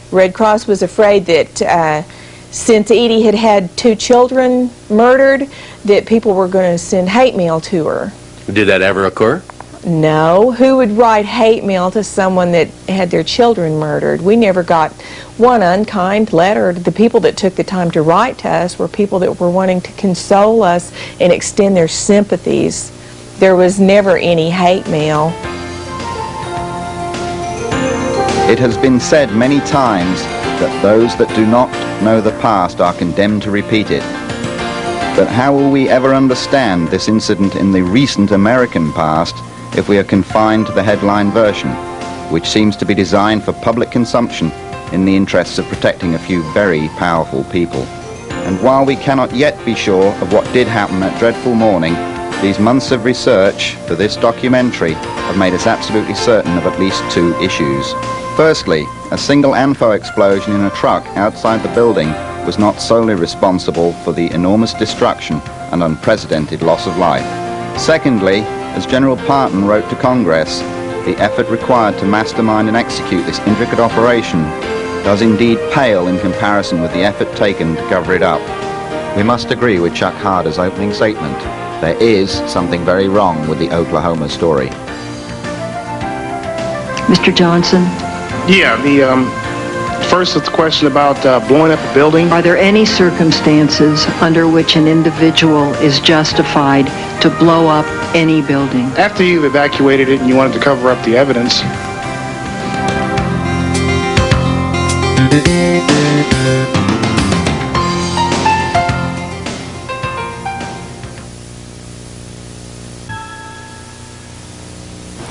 Red Cross was afraid that since Edie had had 2 children murdered, that people were going to send hate mail to her. Did that ever occur? No. Who would write hate mail to someone that had their children murdered? We never got one unkind letter. The people that took the time to write to us were people that were wanting to console us and extend their sympathies. There was never any hate mail. It has been said many times that those that do not know the past are condemned to repeat it. But how will we ever understand this incident in the recent American past if we are confined to the headline version, which seems to be designed for public consumption in the interests of protecting a few very powerful people? And while we cannot yet be sure of what did happen that dreadful morning, these months of research for this documentary have made us absolutely certain of at least 2 issues. Firstly, a single ANFO explosion in a truck outside the building was not solely responsible for the enormous destruction and unprecedented loss of life. Secondly, as General Parton wrote to Congress, the effort required to mastermind and execute this intricate operation does indeed pale in comparison with the effort taken to cover it up. We must agree with Chuck Harder's opening statement. There is something very wrong with the Oklahoma story. Mr. Johnson? Yeah, first it's the question about blowing up a building. Are there any circumstances under which an individual is justified to blow up any building? After you've evacuated it and you wanted to cover up the evidence.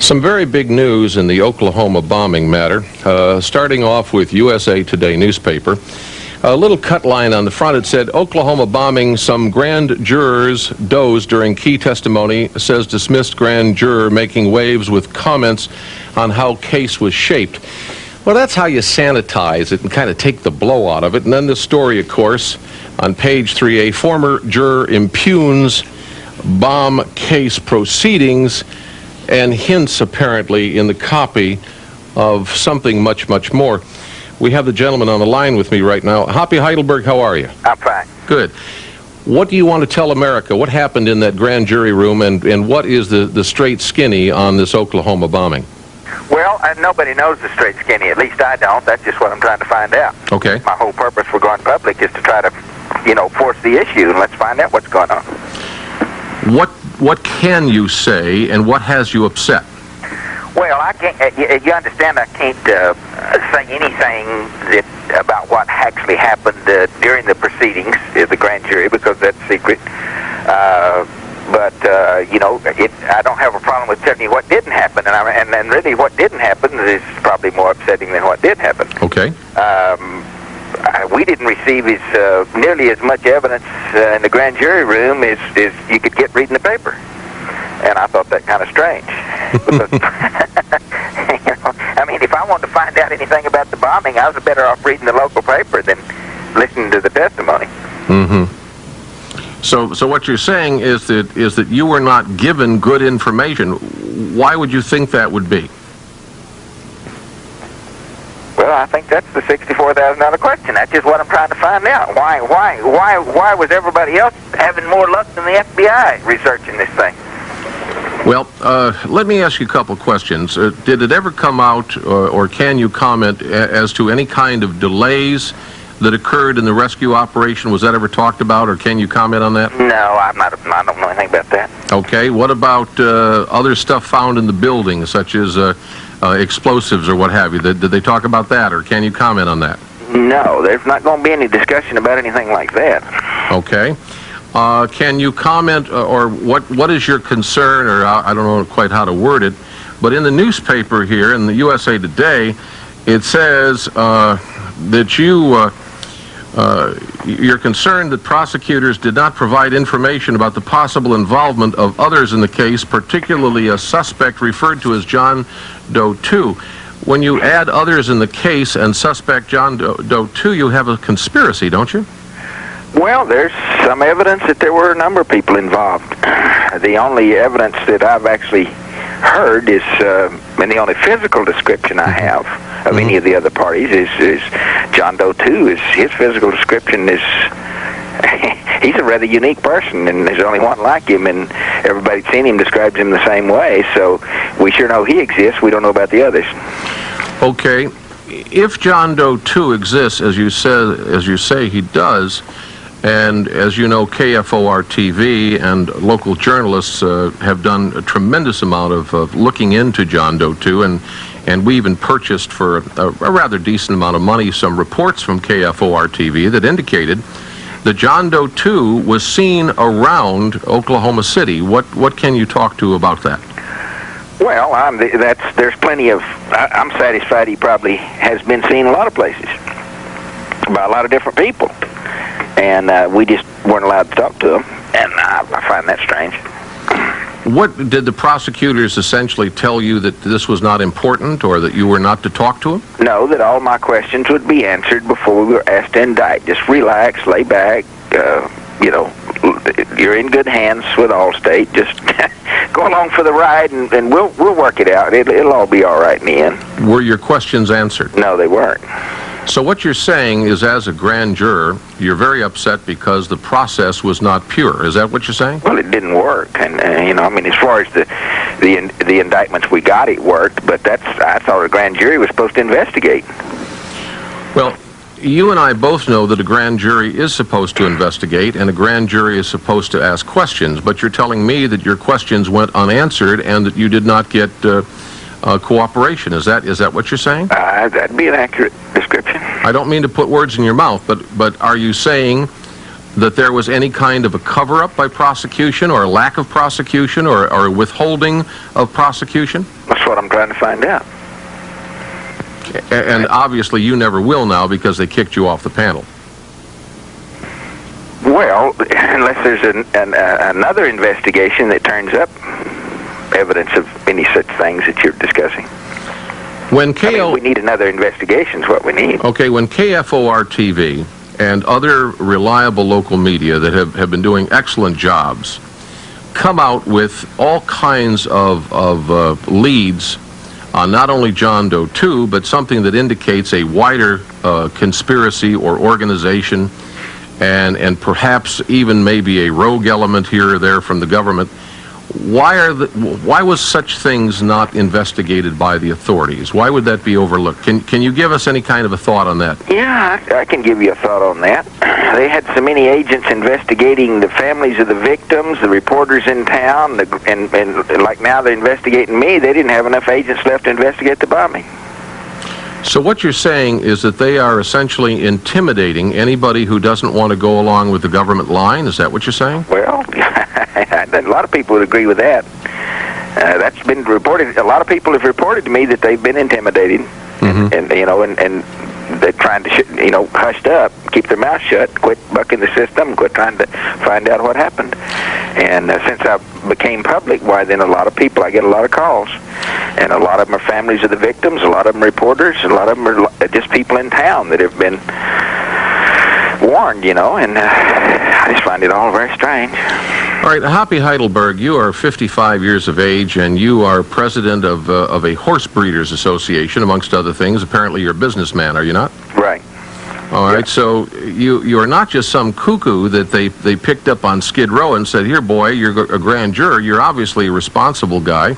Some very big news in the Oklahoma bombing matter, starting off with USA Today newspaper. A little cut line on the front, it said, Oklahoma bombing, some grand jurors dozed during key testimony, says dismissed grand juror making waves with comments on how case was shaped. Well, that's how you sanitize it and kind of take the blow out of it. And then the story, of course, on page 3, a former juror impugns bomb case proceedings, and hints apparently in the copy of something much, much more. We have the gentleman on the line with me right now. Hoppy Heidelberg, how are you? I'm fine. Good. What do you want to tell America? What happened in that grand jury room, and what is the straight skinny on this Oklahoma bombing? Well, nobody knows the straight skinny. At least I don't. That's just what I'm trying to find out. Okay. My whole purpose for going public is to try to, force the issue, and let's find out what's going on. What can you say, and what has you upset? Well, I can't. You understand, I can't say anything about what actually happened during the proceedings of the grand jury because that's secret. But I don't have a problem with telling you what didn't happen, and really what didn't happen is probably more upsetting than what did happen. Okay. We didn't receive nearly as much evidence in the grand jury room as you could get reading the paper. And I thought that kind of strange. Because, if I wanted to find out anything about the bombing, I was better off reading the local paper than listening to the testimony. Mm-hmm. So what you're saying is that you were not given good information. Why would you think that would be? Well, I think that's the $64,000 question. That's just what I'm trying to find out. Why was everybody else having more luck than the FBI researching this thing? Well, let me ask you a couple questions. Did it ever come out, or can you comment as to any kind of delays that occurred in the rescue operation? Was that ever talked about, or can you comment on that? No, I don't know anything about that. Okay. What about other stuff found in the building, such as explosives or what have you? Did they talk about that, or can you comment on that? No, there's not going to be any discussion about anything like that. Okay. Can you comment, or what is your concern, or I don't know quite how to word it, but in the newspaper here, in the USA Today, it says that you're concerned that prosecutors did not provide information about the possible involvement of others in the case, particularly a suspect referred to as John Doe 2. When you add others in the case and suspect John Doe 2, you have a conspiracy, don't you? Well, there's some evidence that there were a number of people involved. The only evidence that I've actually heard is, and the only physical description I have of any of the other parties is John Doe 2. His physical description is, he's a rather unique person, and there's only one like him, and everybody that's seen him describes him the same way, so we sure know he exists. We don't know about the others. Okay. If John Doe 2 exists, as you say he does, and as you know, KFOR-TV and local journalists have done a tremendous amount of looking into John Doe 2, and we even purchased for a rather decent amount of money some reports from KFOR-TV that indicated that John Doe 2 was seen around Oklahoma City. What can you talk to about that? Well, there's plenty of. I'm satisfied he probably has been seen a lot of places by a lot of different people, and we just weren't allowed to talk to him, and I find that strange. What did the prosecutors essentially tell you, that this was not important, or that you were not to talk to him? No, that all my questions would be answered before we were asked to indict. Just relax, lay back. You're in good hands with Allstate. Just go along for the ride, and we'll work it out. It'll all be all right in the end. Were your questions answered? No, they weren't. So what you're saying is, as a grand juror, you're very upset because the process was not pure. Is that what you're saying? Well, it didn't work, and I mean, as far as the indictments we got, it worked. But I thought a grand jury was supposed to investigate. Well, you and I both know that a grand jury is supposed to investigate, and a grand jury is supposed to ask questions. But you're telling me that your questions went unanswered and that you did not get cooperation. Is that what you're saying? That'd be an accurate description. I don't mean to put words in your mouth, but are you saying that there was any kind of a cover-up by prosecution, or a lack of prosecution, or withholding of prosecution? That's what I'm trying to find out. And obviously you never will now, because they kicked you off the panel. Well, unless there's another investigation that turns up evidence of any such things that you're discussing. When we need another investigation is what we need. Okay, when KFOR-TV and other reliable local media that have been doing excellent jobs come out with all kinds of leads on not only John Doe 2, but something that indicates a wider conspiracy or organization, and perhaps even maybe a rogue element here or there from the government, why was such things not investigated by the authorities? Why would that be overlooked? Can you give us any kind of a thought on that? Yeah, I can give you a thought on that. They had so many agents investigating the families of the victims, the reporters in town, and like now they're investigating me. They didn't have enough agents left to investigate the bombing. So what you're saying is that they are essentially intimidating anybody who doesn't want to go along with the government line? Is that what you're saying? Well, a lot of people would agree with that. That's been reported. A lot of people have reported to me that they've been intimidated, and they're trying to, hushed up, keep their mouth shut, quit bucking the system, quit trying to find out what happened. And since I became public, why then I get a lot of calls, and a lot of them are families of the victims, a lot of them reporters, a lot of them are just people in town that have been warned, and I just find it all very strange. All right, Hoppy Heidelberg, you are 55 years of age, and you are president of a horse breeders association, amongst other things. Apparently you're a businessman, are you not? Right. All right, so you are not just some cuckoo that they picked up on Skid Row and said, here, boy, you're a grand juror, you're obviously a responsible guy.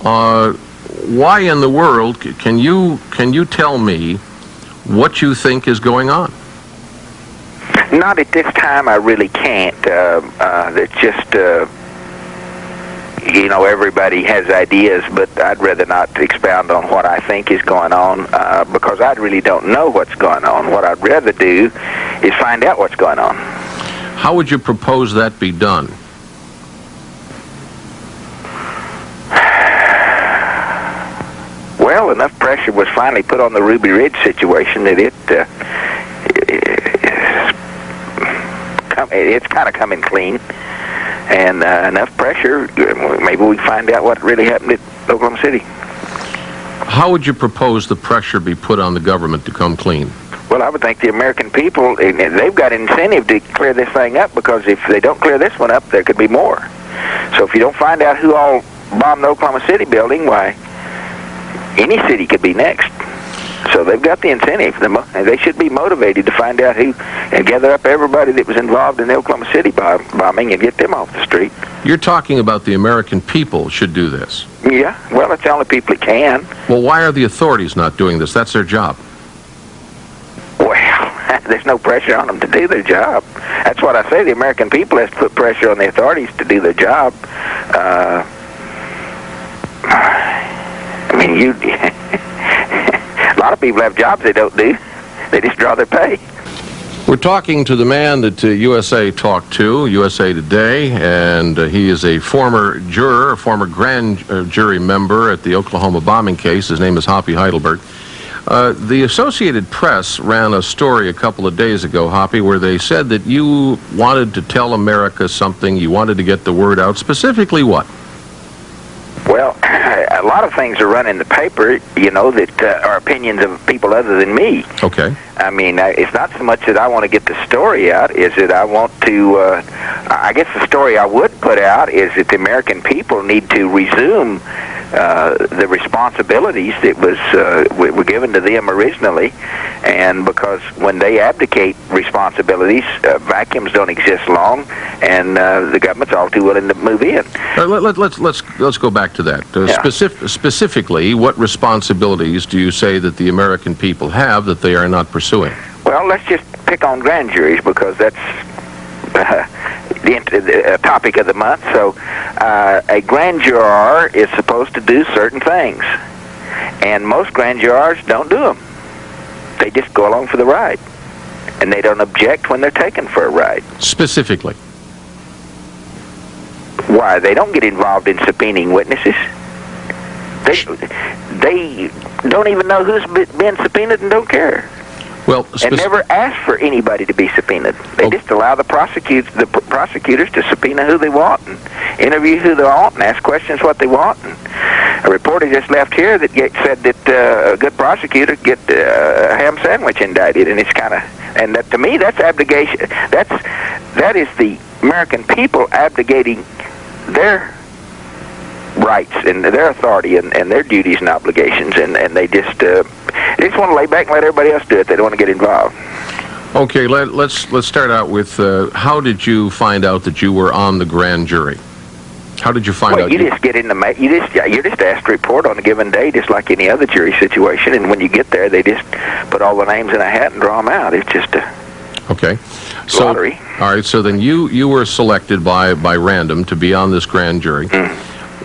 Why in the world, can you tell me what you think is going on? Not at this time, I really can't. It's just, everybody has ideas, but I'd rather not expound on what I think is going on, because I really don't know what's going on. What I'd rather do is find out what's going on. How would you propose that be done? Well, enough pressure was finally put on the Ruby Ridge situation that it's kind of coming clean, and enough pressure, maybe we find out what really happened at Oklahoma City. How would you propose the pressure be put on the government to come clean? Well, I would think the American people, they've got incentive to clear this thing up, because if they don't clear this one up, there could be more. So if you don't find out who all bombed the Oklahoma City building, why, any city could be next. So they've got the incentive. They should be motivated to find out who, and gather up everybody that was involved in the Oklahoma City bombing and get them off the street. You're talking about the American people should do this. Yeah, well, it's the only people that can. Well, why are the authorities not doing this? That's their job. Well, there's no pressure on them to do their job. That's what I say. The American people has to put pressure on the authorities to do their job. I mean, a lot of people have jobs they don't do. They just draw their pay. We're talking to the man that USA talked to, USA Today, and he is a former juror, a former grand jury member at the Oklahoma bombing case. His name is Hoppy Heidelberg. The Associated Press ran a story a couple of days ago, Hoppy, where they said that you wanted to tell America something, you wanted to get the word out. Specifically what? Well, a lot of things are run in the paper, that are opinions of people other than me. Okay. I mean, it's not so much that I want to get the story out, is that I want to, I guess the story I would put out is that the American people need to resume the responsibilities that were given to them originally, and because when they abdicate responsibilities, vacuums don't exist long, and the government's all too willing to move in. Let's go back to that. Specifically, what responsibilities do you say that the American people have that they are not pursuing? Well, let's just pick on grand juries because that's the topic of the month. So a grand juror is supposed to do certain things, and most grand jurors don't do them. They just go along for the ride, and they don't object when they're taken for a ride. Specifically? Why? They don't get involved in subpoenaing witnesses. They don't even know who's been subpoenaed and don't care. Well, and never ask for anybody to be subpoenaed. They just allow the prosecutors to subpoena who they want and interview who they want and ask questions what they want. And a reporter just left here that said that a good prosecutor get a ham sandwich indicted, and it's kind of, and that, to me, that's abdication. That is the American people abdicating their rights and their authority and their duties and obligations, and they just want to lay back and let everybody else do it. They don't want to get involved. Okay, let's start out with how did you find out that you were on the grand jury? How did you find out? You just get in the you're just asked to report on a given day, just like any other jury situation. And when you get there, they just put all the names in a hat and draw them out. It's just a lottery. All right. So then you were selected by random to be on this grand jury.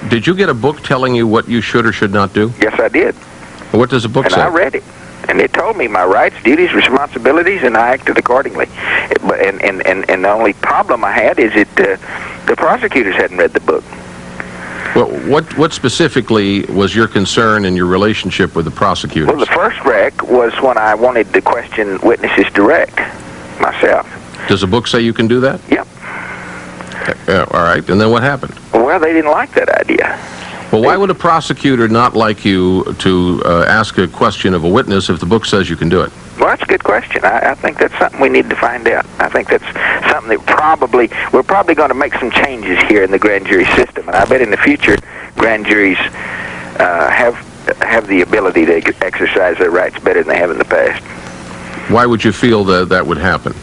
Did you get a book telling you what you should or should not do? Yes, I did. What does the book say? And I read it. And it told me my rights, duties, responsibilities, and I acted accordingly. And the only problem I had is that the prosecutors hadn't read the book. Well, what specifically was your concern in your relationship with the prosecutors? Well, the first wreck was when I wanted to question witnesses direct myself. Does the book say you can do that? Yep. All right. And then what happened? Well, they didn't like that idea. Well, why would a prosecutor not like you to ask a question of a witness if the book says you can do it? Well, that's a good question. I think that's something we need to find out. I think that's something that we're probably going to make some changes here in the grand jury system, and I bet in the future grand juries have the ability to exercise their rights better than they have in the past. Why would you feel that would happen?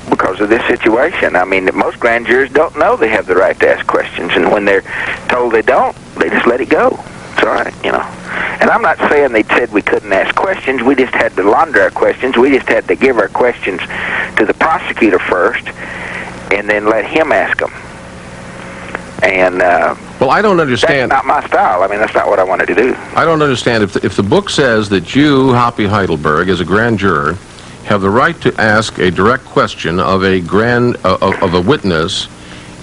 Because of this situation. I mean, most grand jurors don't know they have the right to ask questions, and when they're told they don't, they just let it go. It's all right, you know. And I'm not saying they said we couldn't ask questions. We just had to launder our questions. We just had to give our questions to the prosecutor first, and then let him ask them. And well, I don't understand. That's not my style. I mean, that's not what I wanted to do. I don't understand if the book says that you, Hoppy Heidelberg, as a grand juror, have the right to ask a direct question of a witness,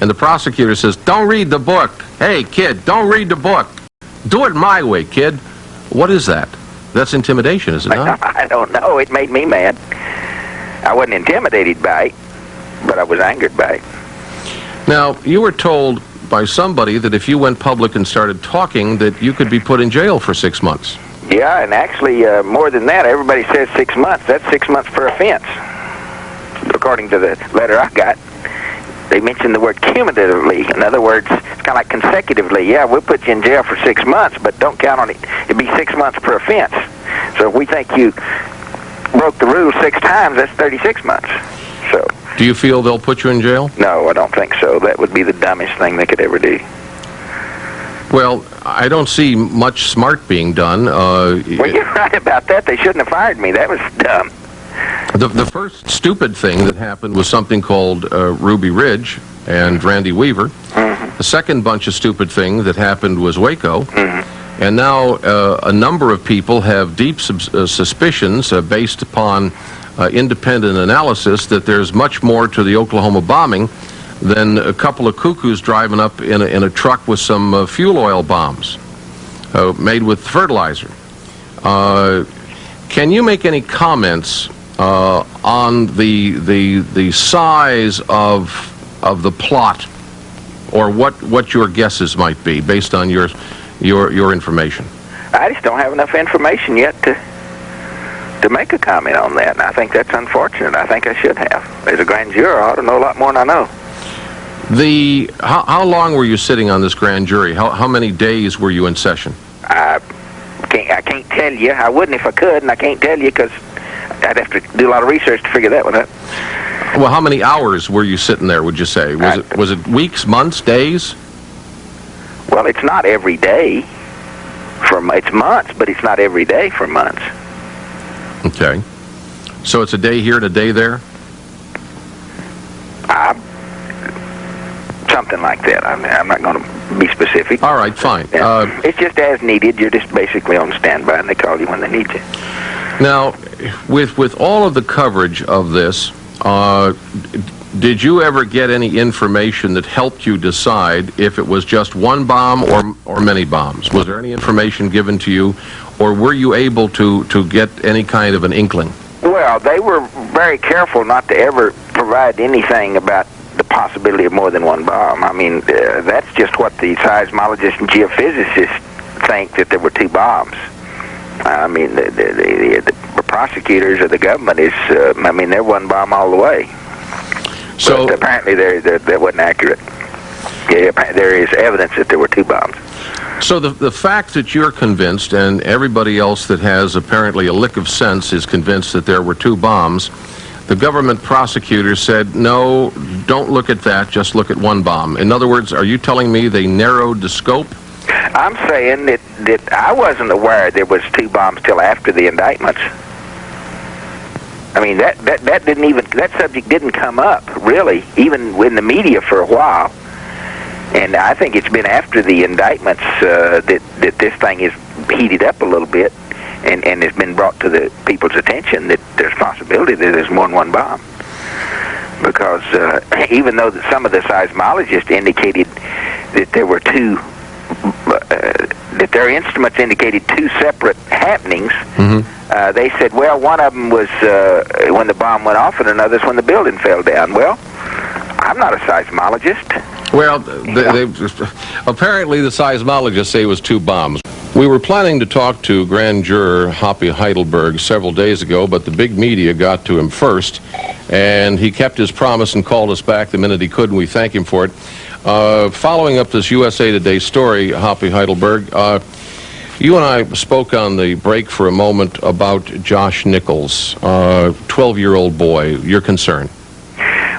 and the prosecutor says, "Don't read the book. Hey, kid, don't read the book. Do it my way, kid." What is that? That's intimidation, is it not? I don't know. It made me mad. I wasn't intimidated by it, but I was angered by it. Now, you were told by somebody that if you went public and started talking, that you could be put in jail for 6 months. Yeah, and actually, more than that, everybody says 6 months. That's 6 months per offense, according to the letter I got. They mentioned the word cumulatively. In other words, it's kind of like consecutively. Yeah, we'll put you in jail for 6 months, but don't count on it. It'd be 6 months per offense. So if we think you broke the rule 6 times, that's 36 months. So. Do you feel they'll put you in jail? No, I don't think so. That would be the dumbest thing they could ever do. Well, I don't see much smart being done. Well, you're right about that. They shouldn't have fired me. That was dumb. The first stupid thing that happened was something called Ruby Ridge and Randy Weaver. The second bunch of stupid things that happened was Waco. And now a number of people have deep suspicions based upon independent analysis that there's much more to the Oklahoma bombing than a couple of cuckoos driving up in a truck with some fuel oil bombs made with fertilizer. Can you make any comments on the size of the plot, or what your guesses might be based on your information? I just don't have enough information yet to make a comment on that, and I think that's unfortunate. I think I should have. As a grand juror, I ought to know a lot more than I know. How long were you sitting on this grand jury? How many days were you in session? I can't tell you. I wouldn't if I could, and I can't tell you because I'd have to do a lot of research to figure that one out. Well, how many hours were you sitting there, would you say? Was it weeks, months, days? Well, it's not every day. It's months, but it's not every day for months. Okay. So it's a day here and a day there? Something like that. I'm not going to be specific. All right, fine. It's just as needed. You're just basically on standby, and they call you when they need you. Now, with all of the coverage of this, did you ever get any information that helped you decide if it was just one bomb or many bombs? Was there any information given to you, or were you able to get any kind of an inkling? Well, they were very careful not to ever provide anything about the possibility of more than one bomb. I mean, that's just what the seismologists and geophysicists think, that there were two bombs. I mean, the prosecutors or the government is, they're one bomb all the way. So but apparently that wasn't accurate. Yeah, there is evidence that there were two bombs. So the fact that you're convinced, and everybody else that has apparently a lick of sense is convinced that there were two bombs, the government prosecutors said, no, don't look at that, just look at one bomb. In other words, are you telling me they narrowed the scope? I'm saying that I wasn't aware there was two bombs till after the indictments. I mean, that subject didn't come up, really, even in the media for a while. And I think it's been after the indictments that this thing is heated up a little bit, and it's been brought to the people's attention that there's a possibility that there's more than one bomb. Because even though some of the seismologists indicated that there were two, that their instruments indicated two separate happenings, they said, well, one of them was when the bomb went off, and another's when the building fell down. Well, I'm not a seismologist. Well, apparently the seismologists say it was two bombs. We were planning to talk to grand juror Hoppy Heidelberg several days ago, but the big media got to him first, and he kept his promise and called us back the minute he could, and we thank him for it. Following up this USA Today story, Hoppy Heidelberg, you and I spoke on the break for a moment about Josh Nichols, 12-year-old boy. Your concern?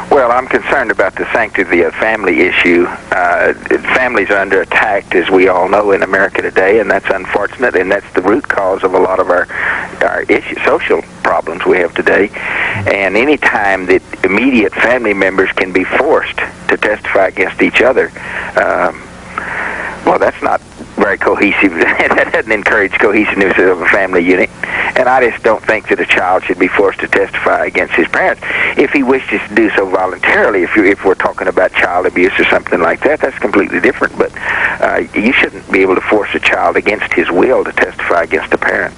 Well, I'm concerned about the sanctity of family issue. Families are under attack, as we all know, in America today, and that's unfortunate, and that's the root cause of a lot of our social problems we have today. And any time that immediate family members can be forced to testify against each other, well, that's not very cohesive. That doesn't encourage cohesiveness of a family unit. And I just don't think that a child should be forced to testify against his parents. If he wishes to do so voluntarily, if we're talking about child abuse or something like that, that's completely different. But you shouldn't be able to force a child against his will to testify against a parent.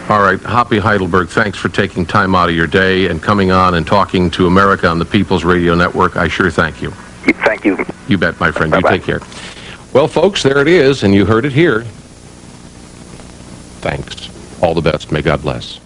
All right, Hoppy Heidelberg, thanks for taking time out of your day and coming on and talking to America on the People's Radio Network. I sure thank you. Thank you. You bet, my friend. Bye-bye. You take care. Well, folks, there it is, and you heard it here. Thanks. All the best. May God bless.